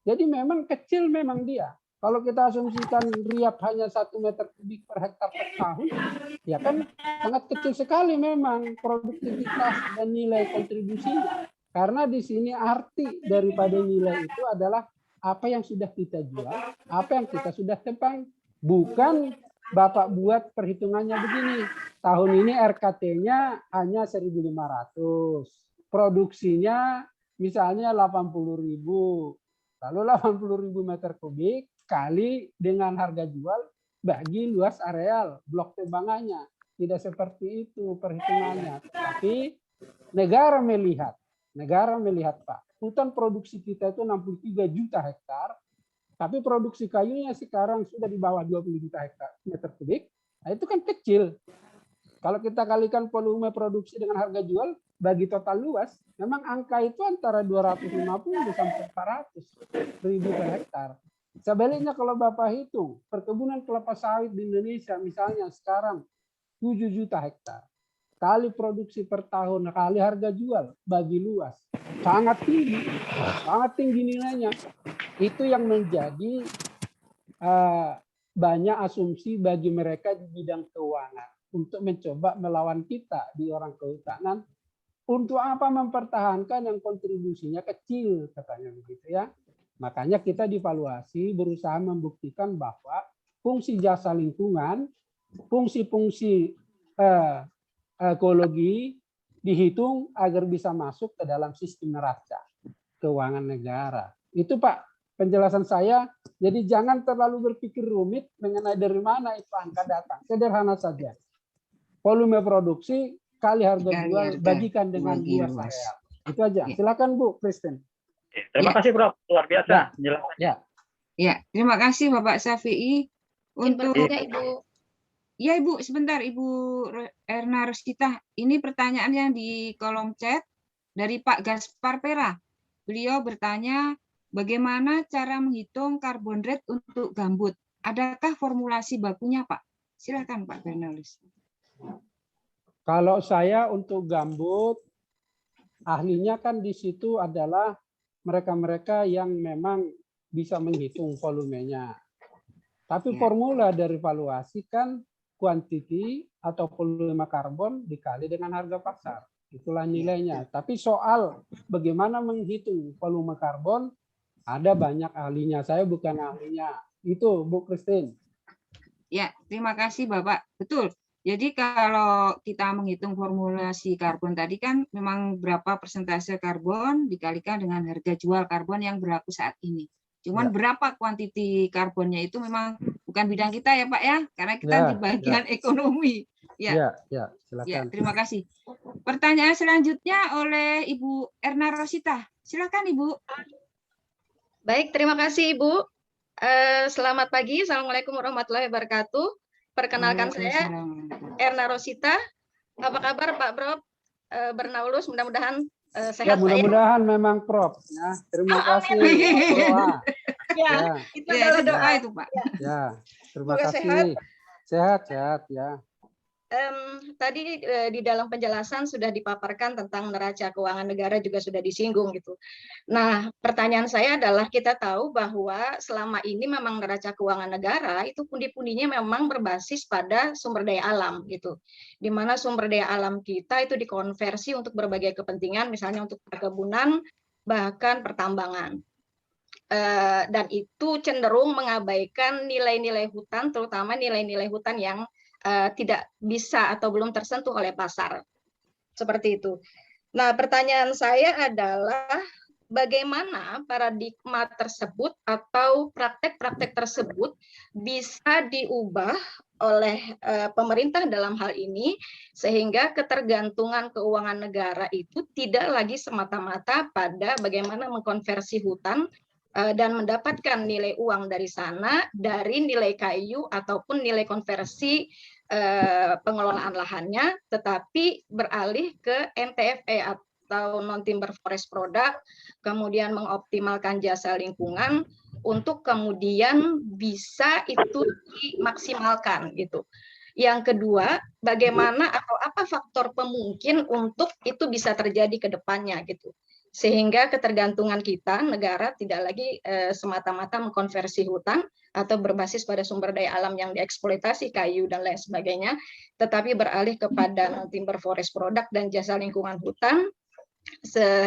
Jadi memang kecil memang dia. Kalau kita asumsikan riat hanya 1 meter kubik per hektar per tahun, ya kan sangat kecil sekali memang produktivitas dan nilai kontribusinya. Karena di sini arti daripada nilai itu adalah apa yang sudah kita jual, apa yang kita sudah tebang. Bukan Bapak buat perhitungannya begini, tahun ini RKT-nya hanya 1.500, produksinya misalnya 80.000, lalu 80.000 meter kubik kali dengan harga jual bagi luas areal blok tembangannya. Tidak seperti itu perhitungannya, tapi negara melihat Pak, hutan produksi kita itu 63 juta hektar, tapi produksi kayunya sekarang sudah di bawah 20 juta hektar meter kubik. Nah, itu kan kecil. Kalau kita kalikan volume produksi dengan harga jual bagi total luas, memang angka itu antara 250 sampai 400 ribu per hektar. Sebaliknya kalau Bapak hitung perkebunan kelapa sawit di Indonesia misalnya sekarang 7 juta hektar. Kali produksi per tahun, kali harga jual bagi luas. Sangat tinggi nilainya. Itu yang menjadi banyak asumsi bagi mereka di bidang keuangan untuk mencoba melawan kita di orang kehutanan. Untuk apa mempertahankan yang kontribusinya kecil, katanya begitu ya. Makanya kita divaluasi berusaha membuktikan bahwa fungsi jasa lingkungan, fungsi-fungsi ekologi dihitung agar bisa masuk ke dalam sistem neraca keuangan negara. Itu Pak penjelasan saya. Jadi jangan terlalu berpikir rumit mengenai dari mana itu angka datang. Sederhana saja. Volume produksi kali harga jual bagikan dengan luas area. Itu aja. Silakan Bu Kristen. Terima kasih Bro, luar biasa. Ya, terima kasih Bapak Syafi'i untuk Ibu. Ya Ibu, sebentar Ibu Erna Rosita. Ini pertanyaan yang di kolom chat dari Pak Gaspar Pera. Beliau bertanya, bagaimana cara menghitung carbon rate untuk gambut? Adakah formulasi bakunya Pak? Silakan Pak Bernalis. Kalau saya untuk gambut, ahlinya kan di situ adalah mereka-mereka yang memang bisa menghitung volumenya. Tapi Ya. formula dari valuasi kan kuantiti atau volume karbon dikali dengan harga pasar. Itulah nilainya. Tapi soal bagaimana menghitung volume karbon, ada banyak ahlinya. Saya bukan ahlinya. Itu Bu Christine. Ya, terima kasih Bapak. Betul. Jadi kalau kita menghitung formulasi karbon tadi kan memang berapa persentase karbon dikalikan dengan harga jual karbon yang berlaku saat ini. Cuman Ya. berapa kuantiti karbonnya itu memang bukan bidang kita ya Pak ya, karena kita Ya, di bagian ekonomi. Ya, Ya, silakan. terima kasih. Pertanyaan selanjutnya oleh Ibu Erna Rosita. Silakan Ibu. Baik, terima kasih Ibu. Selamat pagi, Assalamualaikum warahmatullahi wabarakatuh. Perkenalkan saya Erna Rosita. Apa kabar Pak Prof? Bernaulus, mudah-mudahan Ya, sehat Pak ya. mudah-mudahan memang Prof. Ya, terima kasih. Doa. Ya, itu adalah doa itu Pak. Ya, terima Semoga kasih. Sehat ya. Tadi di dalam penjelasan sudah dipaparkan tentang neraca keuangan negara juga sudah disinggung gitu. Nah, pertanyaan saya adalah kita tahu bahwa selama ini memang neraca keuangan negara itu pundi-pundinya memang berbasis pada sumber daya alam gitu. Di mana sumber daya alam kita itu dikonversi untuk berbagai kepentingan, misalnya untuk perkebunan, bahkan pertambangan. Dan itu cenderung mengabaikan nilai-nilai hutan, terutama nilai-nilai hutan yang tidak bisa atau belum tersentuh oleh pasar. Seperti itu. Nah, pertanyaan saya adalah bagaimana paradigma tersebut atau praktek-praktek tersebut bisa diubah oleh pemerintah dalam hal ini sehingga ketergantungan keuangan negara itu tidak lagi semata-mata pada bagaimana mengkonversi hutan dan mendapatkan nilai uang dari sana dari nilai kayu ataupun nilai konversi pengelolaan lahannya, tetapi beralih ke NTFE atau non-timber forest product, kemudian mengoptimalkan jasa lingkungan untuk kemudian bisa itu dimaksimalkan gitu. Yang kedua, bagaimana atau apa faktor pemungkin untuk itu bisa terjadi ke depannya gitu. Sehingga ketergantungan kita negara tidak lagi semata-mata mengkonversi hutan atau berbasis pada sumber daya alam yang dieksploitasi kayu dan lain sebagainya, tetapi beralih kepada non-timber forest product dan jasa lingkungan hutan,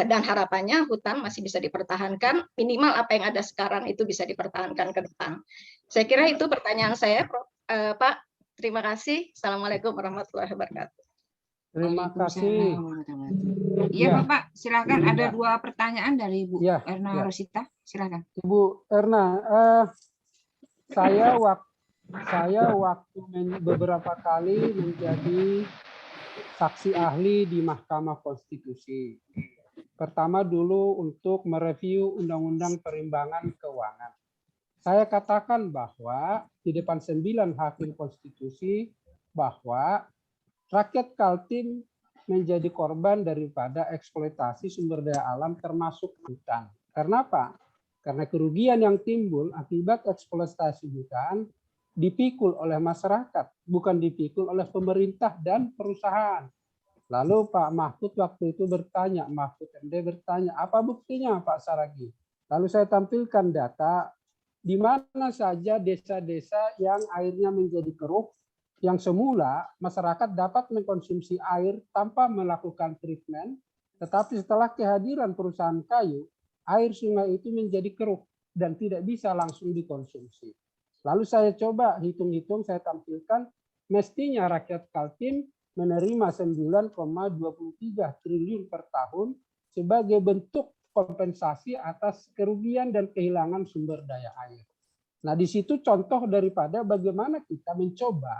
dan harapannya hutan masih bisa dipertahankan, minimal apa yang ada sekarang itu bisa dipertahankan ke depan. Saya kira itu pertanyaan saya, Pak. Terima kasih. Assalamualaikum warahmatullahi wabarakatuh. Terima kasih. Iya Bapak, silakan. Ada dua pertanyaan dari Ibu Erna Rosita. Silakan. Ibu Erna, saya waktu beberapa kali menjadi saksi ahli di Mahkamah Konstitusi. Pertama dulu untuk mereview Undang-Undang Perimbangan Keuangan. Saya katakan bahwa di depan 9 hakim konstitusi bahwa rakyat Kaltim menjadi korban daripada eksploitasi sumber daya alam termasuk hutan. Karena apa? Karena kerugian yang timbul akibat eksploitasi hutan dipikul oleh masyarakat, bukan dipikul oleh pemerintah dan perusahaan. Lalu Pak Mahfud waktu itu bertanya, Mahfud MD bertanya, apa buktinya Pak Saragi? Lalu saya tampilkan data di mana saja desa-desa yang airnya menjadi keruh, yang semula masyarakat dapat mengkonsumsi air tanpa melakukan treatment, tetapi setelah kehadiran perusahaan kayu, air sungai itu menjadi keruh dan tidak bisa langsung dikonsumsi. Lalu saya coba hitung-hitung, saya tampilkan, mestinya rakyat Kaltim menerima 9,23 triliun per tahun sebagai bentuk kompensasi atas kerugian dan kehilangan sumber daya air. Nah, di situ contoh daripada bagaimana kita mencoba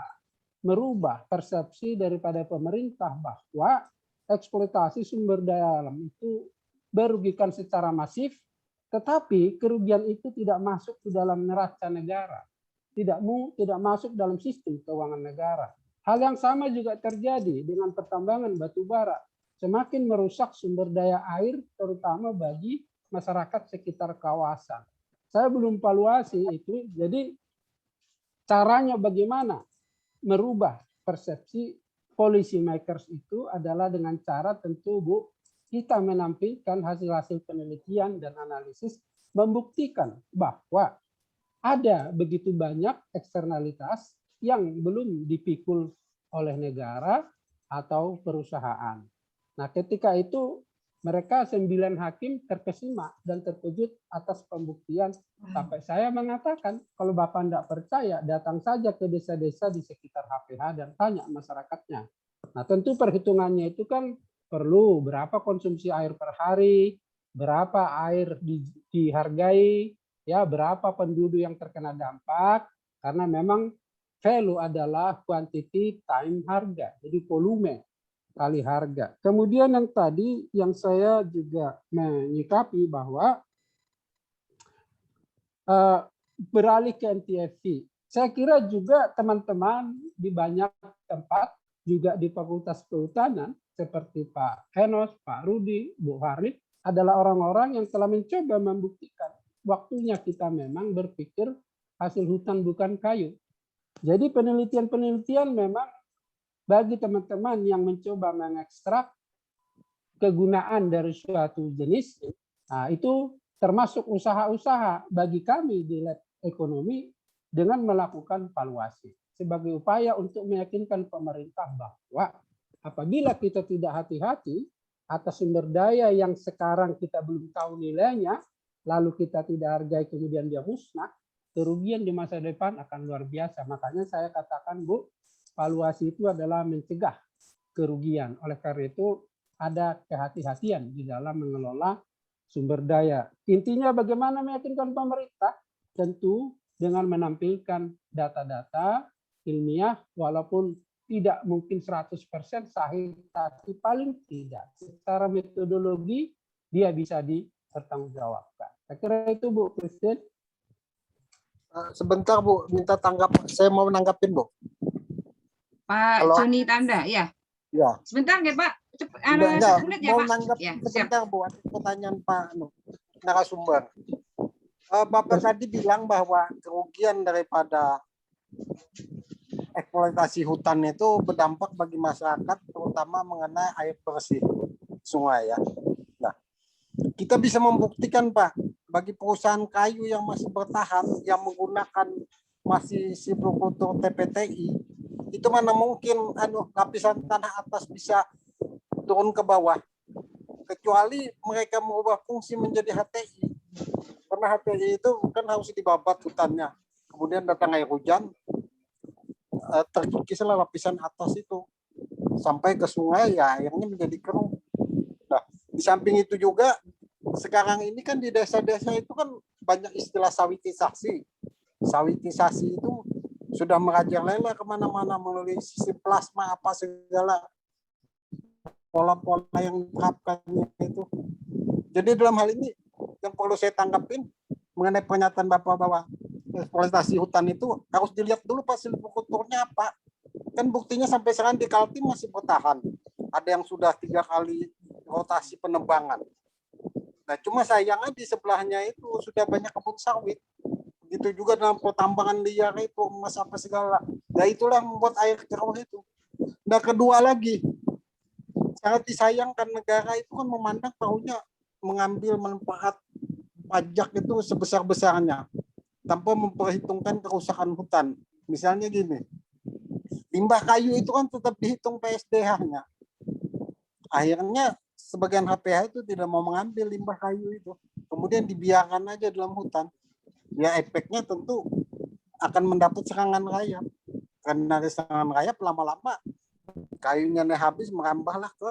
merubah persepsi daripada pemerintah bahwa eksploitasi sumber daya alam itu merugikan secara masif, tetapi kerugian itu tidak masuk ke dalam neraca negara, tidak masuk dalam sistem keuangan negara. Hal yang sama juga terjadi dengan pertambangan batu bara. Semakin merusak sumber daya air, terutama bagi masyarakat sekitar kawasan. Saya belum evaluasi itu, jadi caranya bagaimana merubah persepsi policy makers itu adalah dengan cara tentu Bu, kita menampilkan hasil-hasil penelitian dan analisis membuktikan bahwa ada begitu banyak eksternalitas yang belum dipikul oleh negara atau perusahaan. Nah, ketika itu mereka 9 hakim terkesima dan terkejut atas pembuktian. Sampai saya mengatakan, kalau Bapak tidak percaya, datang saja ke desa-desa di sekitar HPH dan tanya masyarakatnya. Nah, tentu perhitungannya itu kan perlu berapa konsumsi air per hari, berapa air dihargai, ya berapa penduduk yang terkena dampak, karena memang value adalah quantity time harga, jadi volume kali harga. Kemudian yang tadi yang saya juga menyikapi bahwa beralih ke NTFC. Saya kira juga teman-teman di banyak tempat, juga di Fakultas Kehutanan, seperti Pak Enos, Pak Rudi, Bu Harlid, adalah orang-orang yang telah mencoba membuktikan waktunya kita memang berpikir hasil hutan bukan kayu. Jadi penelitian-penelitian memang bagi teman-teman yang mencoba mengekstrak kegunaan dari suatu jenis, nah itu termasuk usaha-usaha bagi kami di lab ekonomi dengan melakukan valuasi sebagai upaya untuk meyakinkan pemerintah bahwa apabila kita tidak hati-hati atas sumber daya yang sekarang kita belum tahu nilainya, lalu kita tidak hargai kemudian dia musnah, kerugian di masa depan akan luar biasa. Makanya saya katakan, Bu, valuasi itu adalah mencegah kerugian. Oleh karena itu ada kehati-hatian di dalam mengelola sumber daya. Intinya bagaimana meyakinkan pemerintah? Tentu dengan menampilkan data-data ilmiah, walaupun tidak mungkin 100% sahih, tapi paling tidak secara metodologi dia bisa dipertanggungjawabkan. Saya kira itu, Bu Presiden. Sebentar, Bu, minta tanggap. Saya mau menanggapin, Bu. Pak Joni Tanda, ya. Ya. Sebentar ya, Pak. Enggak, menit ya, mau Pak. nanggap Ya, sebentar, Bu. Ada pertanyaan Pak narasumber. Bapak tadi bilang bahwa kerugian daripada eksploitasi hutan itu berdampak bagi masyarakat, terutama mengenai air bersih sungai, ya. Nah, kita bisa membuktikan, Pak, bagi perusahaan kayu yang masih bertahan, yang menggunakan masih silvicultur TPTI, itu mana mungkin lapisan tanah atas bisa turun ke bawah, kecuali mereka mengubah fungsi menjadi HTI. Karena HTI itu kan harus dibabat hutannya, kemudian datang air hujan, terkikislah lapisan atas itu sampai ke sungai, ya airnya menjadi keruh. Nah, di samping itu juga sekarang ini kan di desa-desa itu kan banyak istilah sawitisasi. Sawitisasi itu sudah merajalela kemana-mana melalui sistem plasma apa segala pola-pola yang diterapkannya itu. Jadi dalam hal ini yang perlu saya tanggapin mengenai pernyataan Bapak bahwa eksploitasi hutan itu harus dilihat dulu Pak silviculturnya apa. Kan buktinya sampai sekarang di Kaltim masih bertahan. Ada yang sudah 3 kali rotasi penebangan. Nah, cuma sayangnya di sebelahnya itu sudah banyak kebun sawit. Begitu juga dalam pertambangan liar itu, emas apa segala. Nah, itulah membuat air keruh itu. Nah, kedua lagi, sangat disayangkan negara itu kan memandang tahunya mengambil manfaat pajak itu sebesar-besarnya tanpa memperhitungkan kerusakan hutan. Misalnya gini, limbah kayu itu kan tetap dihitung PSDH-nya. Akhirnya sebagian HPH itu tidak mau mengambil limbah kayu itu, kemudian dibiarkan aja dalam hutan. Ya efeknya tentu akan mendapat serangan rayap. Karena ada serangan rayap, lama-lama kayunya habis, merambahlah ke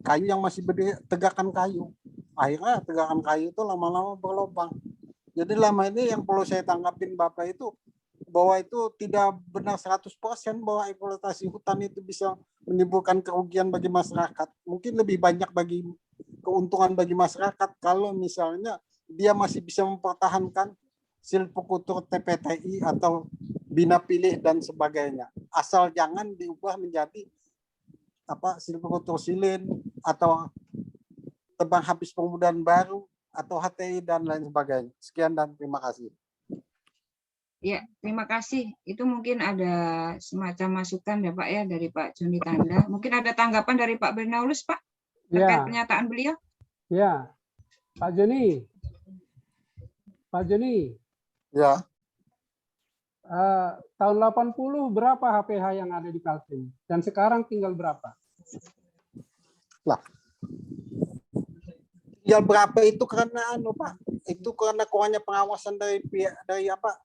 kayu yang masih berdiri, tegakan kayu. Akhirnya tegakan kayu itu lama-lama berlubang. Jadi lama ini yang perlu saya tanggapin Bapak itu bahwa itu tidak benar 100% bahwa eksploitasi hutan itu bisa menimbulkan kerugian bagi masyarakat. Mungkin lebih banyak bagi keuntungan bagi masyarakat kalau misalnya dia masih bisa mempertahankan silvicultur TPTI atau bina pilih dan sebagainya. Asal jangan diubah menjadi silvicultur silin atau tebang habis penggunaan baru atau HTI dan lain sebagainya. Sekian dan terima kasih. Ya, terima kasih. Itu mungkin ada semacam masukan ya Pak ya dari Pak Joni Tanda. Mungkin ada tanggapan dari Pak Bernaulus Pak terkait pernyataan beliau? Ya, Pak Joni. Ya. Tahun 80 berapa HPH yang ada di Kaltim? Dan sekarang tinggal berapa? Lah. Tinggal berapa itu karena Pak? Itu karena kurangnya pengawasan dari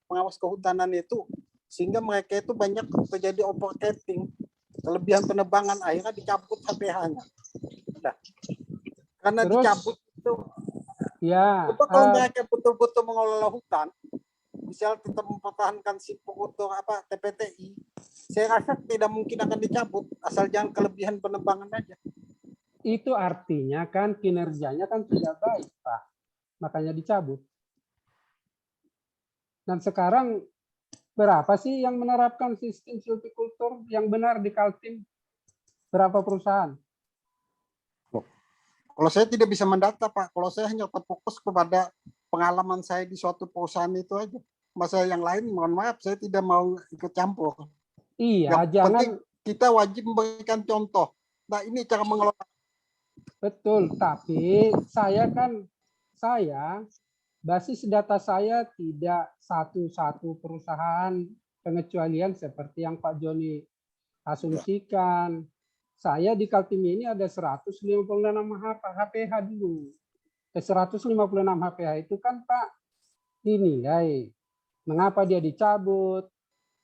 pengawas kehutanan itu, sehingga mereka itu banyak terjadi overcutting, kelebihan penebangan, akhirnya dicabut HPH-nya. Nah, karena Terus, dicabut itu, ya. kalau mereka betul-betul mengelola hutan, misal tetap mempertahankan si pengutur TPTI, saya rasa tidak mungkin akan dicabut, asal jangan kelebihan penebangan aja. Itu artinya kan kinerjanya kan tidak baik, Pak. Makanya dicabut. Dan sekarang berapa sih yang menerapkan sistem silvicultur yang benar di Kaltim? Berapa perusahaan? Kalau saya tidak bisa mendata, Pak. Kalau saya hanya terfokus kepada pengalaman saya di suatu perusahaan itu aja. Masa yang lain, mohon maaf, saya tidak mau ikut campur. Iya, yang jangan. penting kita wajib memberikan contoh. Nah, ini cara mengelola. Betul, tapi saya basis data saya tidak satu-satu perusahaan pengecualian seperti yang Pak Joni asumsikan. Saya di Kaltim ini ada 156 HPH dulu. 156 HPH itu kan Pak dinilai mengapa dia dicabut,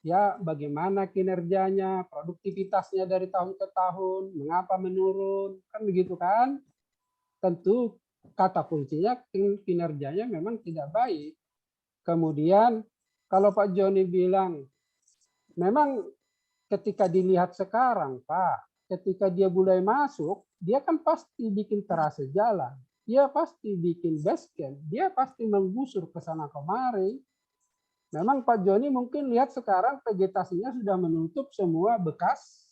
ya bagaimana kinerjanya, produktivitasnya dari tahun ke tahun, mengapa menurun, kan begitu kan? Tentu kata kuncinya kinerjanya memang tidak baik. Kemudian kalau Pak Joni bilang, memang ketika dilihat sekarang Pak, ketika dia mulai masuk, dia kan pasti bikin terase jalan, dia pasti bikin base camp, dia pasti menggusur ke sana kemari. Memang Pak Joni mungkin lihat sekarang vegetasinya sudah menutup semua bekas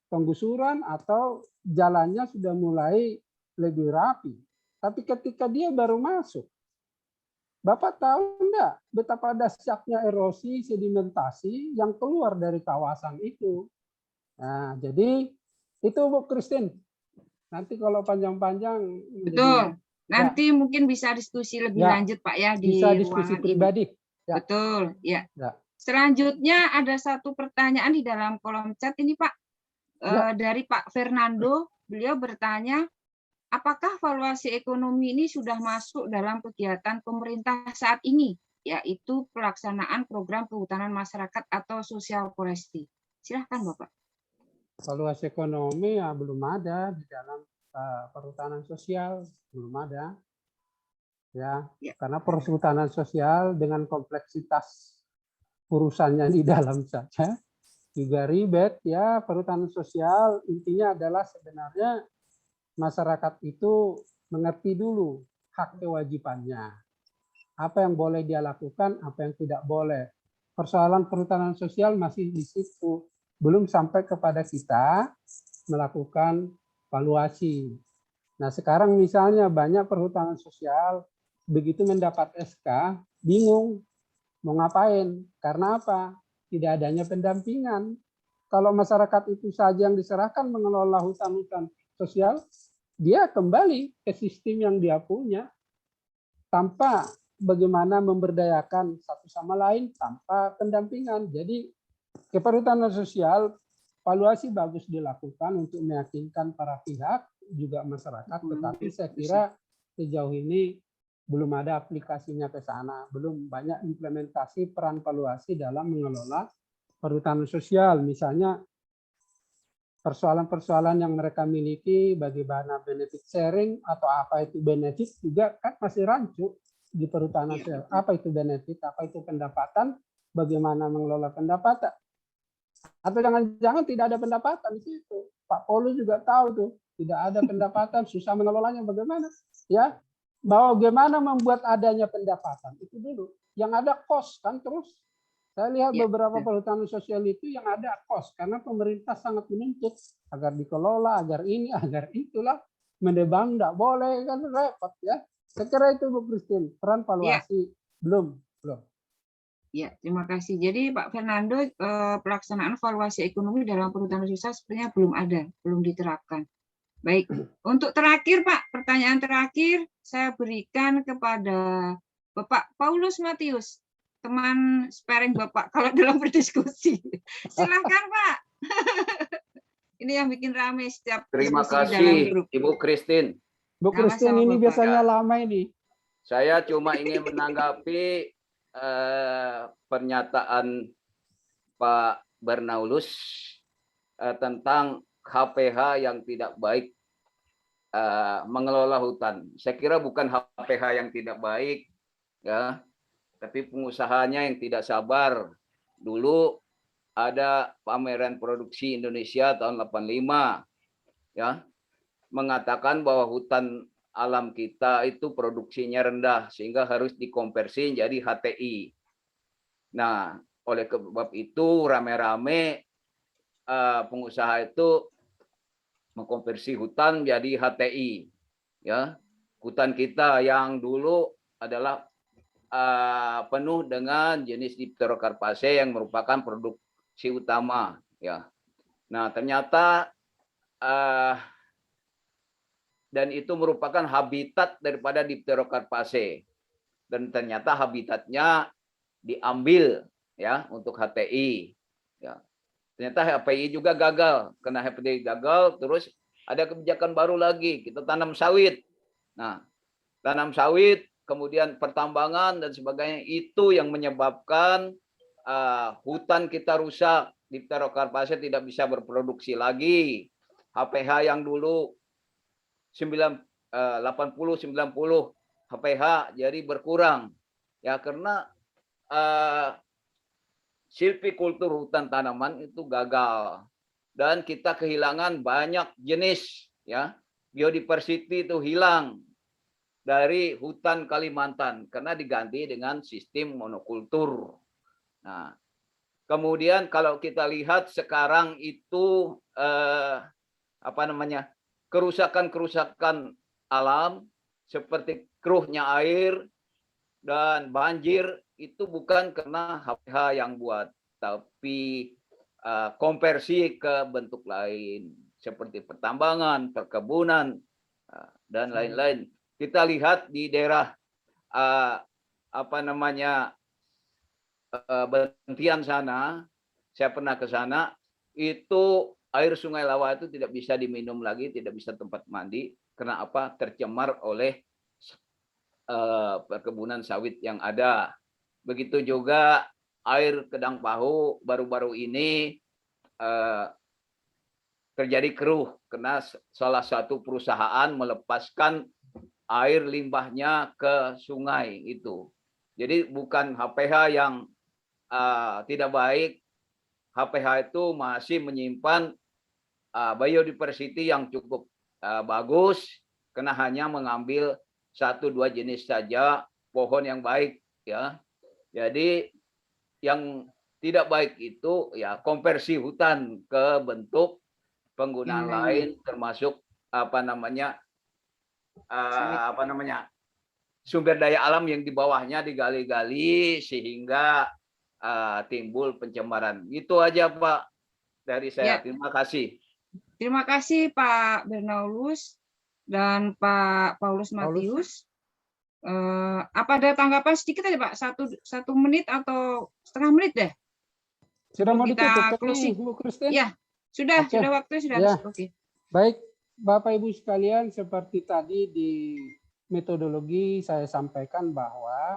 penggusuran atau jalannya sudah mulai lebih rapi. Tapi ketika dia baru masuk, Bapak tahu enggak betapa dahsyatnya erosi sedimentasi yang keluar dari kawasan itu. Nah, jadi itu Bu Christine. Nanti kalau panjang-panjang. Betul. Nanti mungkin bisa diskusi lebih lanjut Pak ya di bisa diskusi ruangan pribadi. ini. Ya. Betul, ya. Selanjutnya ada satu pertanyaan di dalam kolom chat ini Pak. Dari Pak Fernando, beliau bertanya, apakah valuasi ekonomi ini sudah masuk dalam kegiatan pemerintah saat ini, yaitu pelaksanaan program kehutanan masyarakat atau sosial forestry? Silahkan Bapak. Valuasi ekonomi ya belum ada di dalam perhutanan sosial, belum ada. Ya, karena perhutanan sosial dengan kompleksitas urusannya di dalam saja juga ribet ya. Perhutanan sosial intinya adalah sebenarnya masyarakat itu mengerti dulu hak kewajibannya, apa yang boleh dia lakukan, apa yang tidak boleh. Persoalan perhutanan sosial masih di situ, belum sampai kepada kita melakukan valuasi. Nah sekarang misalnya banyak perhutanan sosial begitu mendapat SK, bingung mau ngapain. Karena apa? Tidak adanya pendampingan. Kalau masyarakat itu saja yang diserahkan mengelola hutan-hutan sosial, dia kembali ke sistem yang dia punya. Tanpa bagaimana memberdayakan satu sama lain, tanpa pendampingan. Jadi ke perhutanan sosial, valuasi bagus dilakukan untuk meyakinkan para pihak, juga masyarakat. Tetapi saya kira sejauh ini belum ada aplikasinya ke sana, belum banyak implementasi peran valuasi dalam mengelola perhutanan sosial. Misalnya persoalan-persoalan yang mereka miliki bagaimana benefit sharing atau apa itu benefit juga kan masih rancu di perhutanan sosial. Apa itu benefit, apa itu pendapatan, bagaimana mengelola pendapatan. Atau jangan-jangan tidak ada pendapatan di situ. Pak Paulus juga tahu tuh, tidak ada pendapatan, susah mengelolanya bagaimana. Ya, bagaimana membuat adanya pendapatan itu dulu. Yang ada cost kan terus. Saya lihat beberapa perhutanan sosial itu yang ada cost karena pemerintah sangat menuntut agar dikelola, agar ini, agar itulah. Menebang enggak boleh kan repot ya. Saya kira itu Bu Christine, peran valuasi belum. Ya, terima kasih. Jadi Pak Fernando, pelaksanaan valuasi ekonomi dalam perhutanan sosial sepertinya belum ada, belum diterapkan. Baik, untuk terakhir Pak, pertanyaan terakhir saya berikan kepada Bapak Paulus Matius. teman sparring Bapak kalau dalam berdiskusi. Silakan Pak. Ini yang bikin ramai setiap Terima diskusi di dalam kasih grup. Ibu Christine. Bu Christine Sama-sama, ini Bapak. biasanya lama ini. Saya cuma ingin menanggapi pernyataan Pak Bernaulus tentang HPH yang tidak baik mengelola hutan. Saya kira bukan HPH yang tidak baik, ya, tapi pengusahanya yang tidak sabar. Dulu ada pameran produksi Indonesia tahun 85, ya, mengatakan bahwa hutan alam kita itu produksinya rendah sehingga harus dikonversi jadi HTI. Nah, oleh sebab itu rame-rame pengusaha itu mengkonversi hutan jadi HTI. Ya, hutan kita yang dulu adalah penuh dengan jenis Dipterocarpaceae yang merupakan produksi utama. Ya, nah ternyata dan itu merupakan habitat daripada Dipterocarpaceae dan ternyata habitatnya diambil ya untuk HTI. Ya. Ternyata HPI juga gagal, karena HPI gagal, terus ada kebijakan baru lagi, kita tanam sawit. Nah, tanam sawit, kemudian pertambangan dan sebagainya, itu yang menyebabkan hutan kita rusak, Dipterocarpaceae tidak bisa berproduksi lagi. HPH yang dulu 80-90 HPH jadi berkurang. Ya, karena silvikultur hutan tanaman itu gagal dan kita kehilangan banyak jenis, ya, biodiversity itu hilang dari hutan Kalimantan karena diganti dengan sistem monokultur. Nah, kemudian kalau kita lihat sekarang itu kerusakan alam seperti keruhnya air dan banjir itu bukan karena HPH yang buat, tapi konversi ke bentuk lain seperti pertambangan, perkebunan dan lain-lain. Kita lihat di daerah Bentian sana, saya pernah ke sana, itu air Sungai Lawa itu tidak bisa diminum lagi, tidak bisa tempat mandi. Karena apa? Tercemar oleh perkebunan sawit yang ada. Begitu juga air Kedang Pahu baru-baru ini terjadi keruh karena salah satu perusahaan melepaskan air limbahnya ke sungai itu. Jadi bukan HPH yang tidak baik, HPH itu masih menyimpan biodiversity yang cukup bagus karena hanya mengambil 1-2 jenis saja pohon yang baik, ya. Jadi yang tidak baik itu ya konversi hutan ke bentuk penggunaan lain termasuk sumber daya alam yang di bawahnya digali-gali sehingga timbul pencemaran. Itu aja Pak dari saya. Ya. Terima kasih. Terima kasih Pak Bernaulus dan Pak Paulus Matius. Apa ada tanggapan sedikit aja Pak? Satu menit atau setengah menit deh. Sudah mau kita ditutup nih, Bu Christine? Ya, sudah waktu sudah ya. habis. Oke. Baik, Bapak Ibu sekalian, seperti tadi di metodologi saya sampaikan bahwa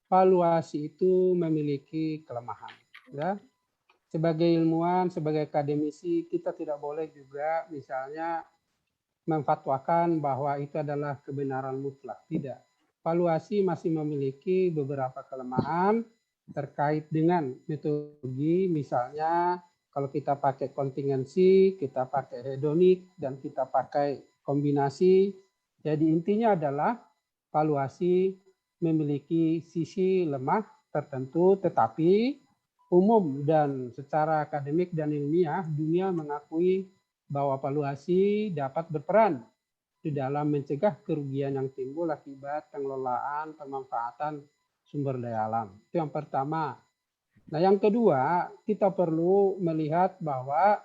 valuasi itu memiliki kelemahan. Ya. Sebagai ilmuwan, sebagai akademisi, kita tidak boleh juga misalnya memfatwakan bahwa itu adalah kebenaran mutlak. Tidak. Valuasi masih memiliki beberapa kelemahan terkait dengan metodologi, misalnya kalau kita pakai kontingensi, kita pakai hedonik, dan kita pakai kombinasi. Jadi intinya adalah valuasi memiliki sisi lemah tertentu, tetapi umum dan secara akademik dan ilmiah, dunia mengakui bahwa valuasi dapat berperan di dalam mencegah kerugian yang timbul akibat pengelolaan pemanfaatan sumber daya alam. Itu yang pertama. Nah, yang kedua, kita perlu melihat bahwa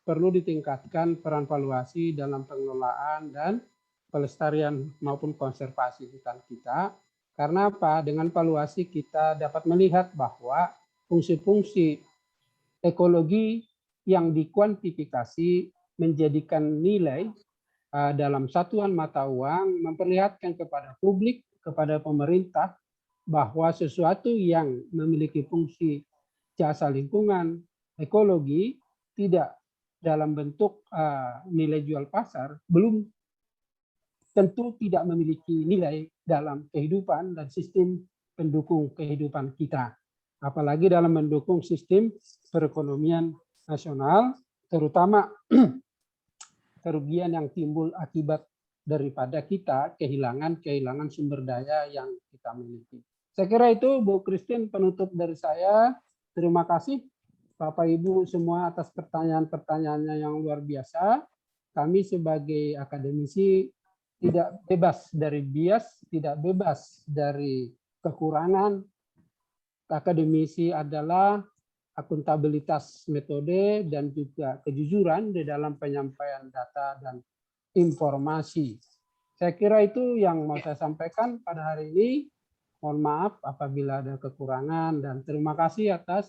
perlu ditingkatkan peran valuasi dalam pengelolaan dan pelestarian maupun konservasi hutan kita, Karena apa? Dengan valuasi kita dapat melihat bahwa fungsi-fungsi ekologi yang dikuantifikasi menjadikan nilai dalam satuan mata uang, memperlihatkan kepada publik, kepada pemerintah, bahwa sesuatu yang memiliki fungsi jasa lingkungan, ekologi, tidak dalam bentuk nilai jual pasar, belum tentu tidak memiliki nilai dalam kehidupan dan sistem pendukung kehidupan kita. Apalagi dalam mendukung sistem perekonomian nasional, terutama kerugian yang timbul akibat daripada kita kehilangan sumber daya yang kita miliki. Saya kira itu, Bu Christine, penutup dari saya. Terima kasih Bapak Ibu semua atas pertanyaan-pertanyaannya yang luar biasa. Kami sebagai akademisi tidak bebas dari bias, tidak bebas dari kekurangan. Akademisi adalah akuntabilitas metode dan juga kejujuran di dalam penyampaian data dan informasi. Saya kira itu yang mau saya sampaikan pada hari ini. Mohon maaf apabila ada kekurangan dan terima kasih atas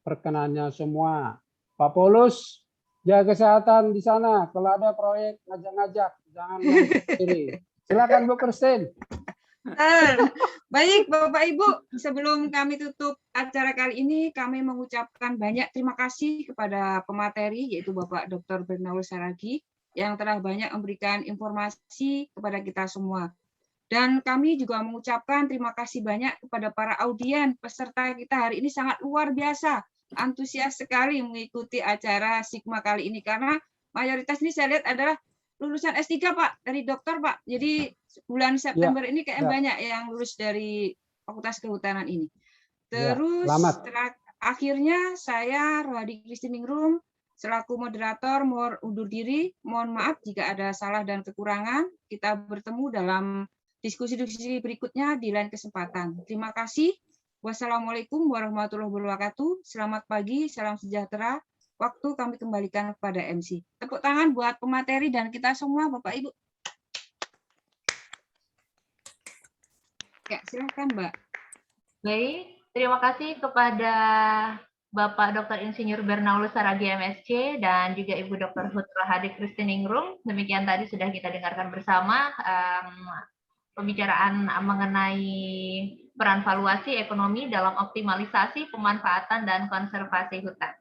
perkenannya semua. Pak Paulus, jaga kesehatan di sana. Kalau ada proyek ngajak-ngajak, jangan main sendiri. Silakan Bu Christine. Baik Bapak Ibu, sebelum kami tutup acara kali ini, kami mengucapkan banyak terima kasih kepada pemateri, yaitu Bapak Dr. Bernaulus Saragih, yang telah banyak memberikan informasi kepada kita semua. Dan kami juga mengucapkan terima kasih banyak kepada para audien peserta kita hari ini, sangat luar biasa, antusias sekali mengikuti acara Sigma kali ini, karena mayoritas ini saya lihat adalah lulusan S3 Pak, dari dokter Pak. Jadi bulan September ini kayak banyak yang lulus dari Fakultas Kehutanan ini. Terus akhirnya saya Rohadi Kristiningrum selaku moderator undur diri. Mohon maaf jika ada salah dan kekurangan. Kita bertemu dalam diskusi-diskusi berikutnya di lain kesempatan. Terima kasih. Wassalamualaikum warahmatullahi wabarakatuh. Selamat pagi, salam sejahtera. Waktu kami kembalikan kepada MC. Tepuk tangan buat pemateri dan kita semua, Bapak Ibu. Ya, silakan, Mbak. Baik, terima kasih kepada Bapak Dr. Insinyur Bernaulus Saragih MSc dan juga Ibu Dr. Hutra Hadi Kristiningrum. Demikian tadi sudah kita dengarkan bersama pembicaraan mengenai peran valuasi ekonomi dalam optimalisasi pemanfaatan dan konservasi hutan.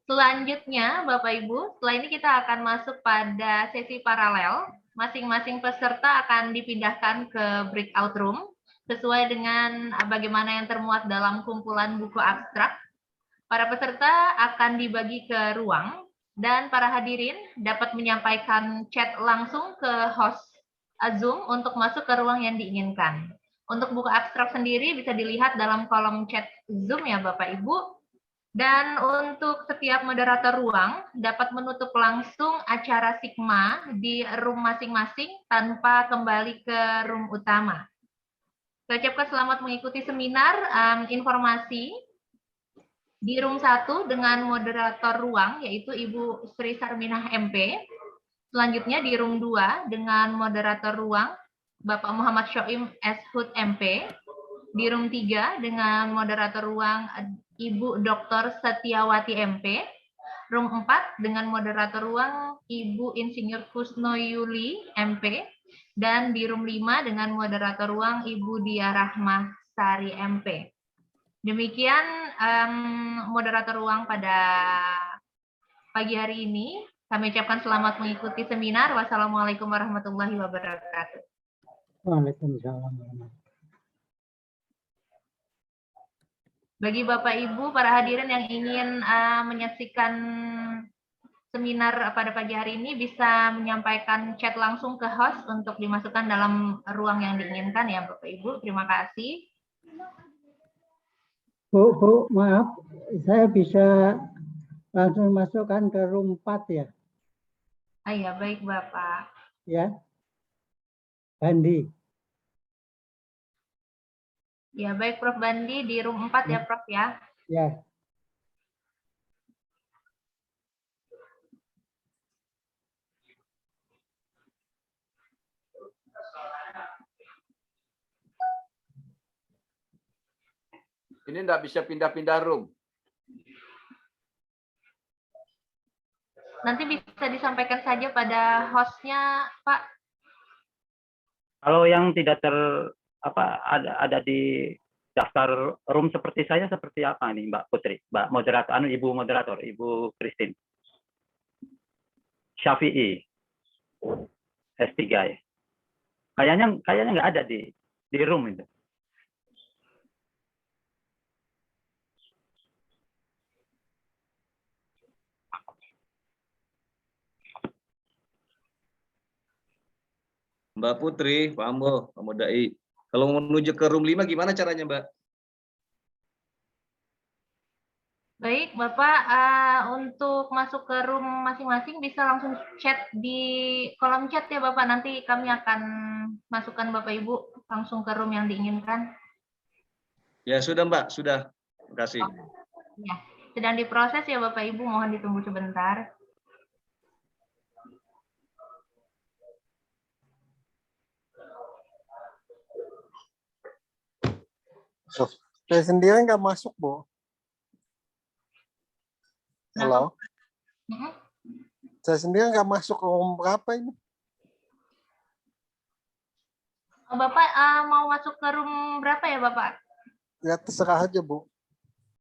Selanjutnya, Bapak Ibu, setelah ini kita akan masuk pada sesi paralel. Masing-masing peserta akan dipindahkan ke breakout room sesuai dengan bagaimana yang termuat dalam kumpulan buku abstrak. Para peserta akan dibagi ke ruang dan para hadirin dapat menyampaikan chat langsung ke host Zoom untuk masuk ke ruang yang diinginkan. Untuk buku abstrak sendiri bisa dilihat dalam kolom chat Zoom ya Bapak Ibu. Dan untuk setiap moderator ruang dapat menutup langsung acara Sigma di room masing-masing tanpa kembali ke room utama. Saya ucapkan selamat mengikuti seminar informasi di room 1 dengan moderator ruang yaitu Ibu Sri Sarminah MP. Selanjutnya di room 2 dengan moderator ruang Bapak Muhammad Shoim S. Hud MP. Di room 3 dengan moderator ruang Ibu Dr. Setiawati MP. Room 4 dengan moderator ruang Ibu Insinyur Kusno Yuli MP. Dan di room 5 dengan moderator ruang Ibu Dia Rahmah Sari MP. Demikian moderator ruang pada pagi hari ini. Kami ucapkan selamat mengikuti seminar. Wassalamualaikum warahmatullahi wabarakatuh. Waalaikumsalam warahmatullahi. Bagi Bapak Ibu, para hadirin yang ingin menyaksikan seminar pada pagi hari ini bisa menyampaikan chat langsung ke host untuk dimasukkan dalam ruang yang diinginkan ya Bapak Ibu. Terima kasih. Bu, maaf, saya bisa langsung masukkan ke room 4 ya? Iya, baik Bapak. Ya, Bandi. Ya, baik Prof. Bandi di room 4 ya Prof ya. Ya. Ini enggak bisa pindah-pindah room. Nanti bisa disampaikan saja pada hostnya, Pak. Kalau yang tidak ada di daftar room seperti saya, seperti apa nih Mbak Putri, Mbak moderator, Ibu moderator, Ibu Christine. Syafi'i, S3 ya. Kayaknya nggak ada di room itu. Mbak Putri, Pak Ambo, Pak Modai. Kalau mau menuju ke room 5 gimana caranya, Mbak? Baik, Bapak, untuk masuk ke room masing-masing bisa langsung chat di kolom chat ya, Bapak. Nanti kami akan masukkan Bapak Ibu langsung ke room yang diinginkan. Ya, sudah, Mbak. Sudah. Terima kasih. Ya, sedang diproses ya, Bapak Ibu. Mohon ditunggu sebentar. Saya sendiri nggak masuk, Bu. Halo? Saya sendiri nggak masuk ke room berapa ini? Bapak mau masuk ke room berapa ya, Bapak? Ya terserah aja, Bu.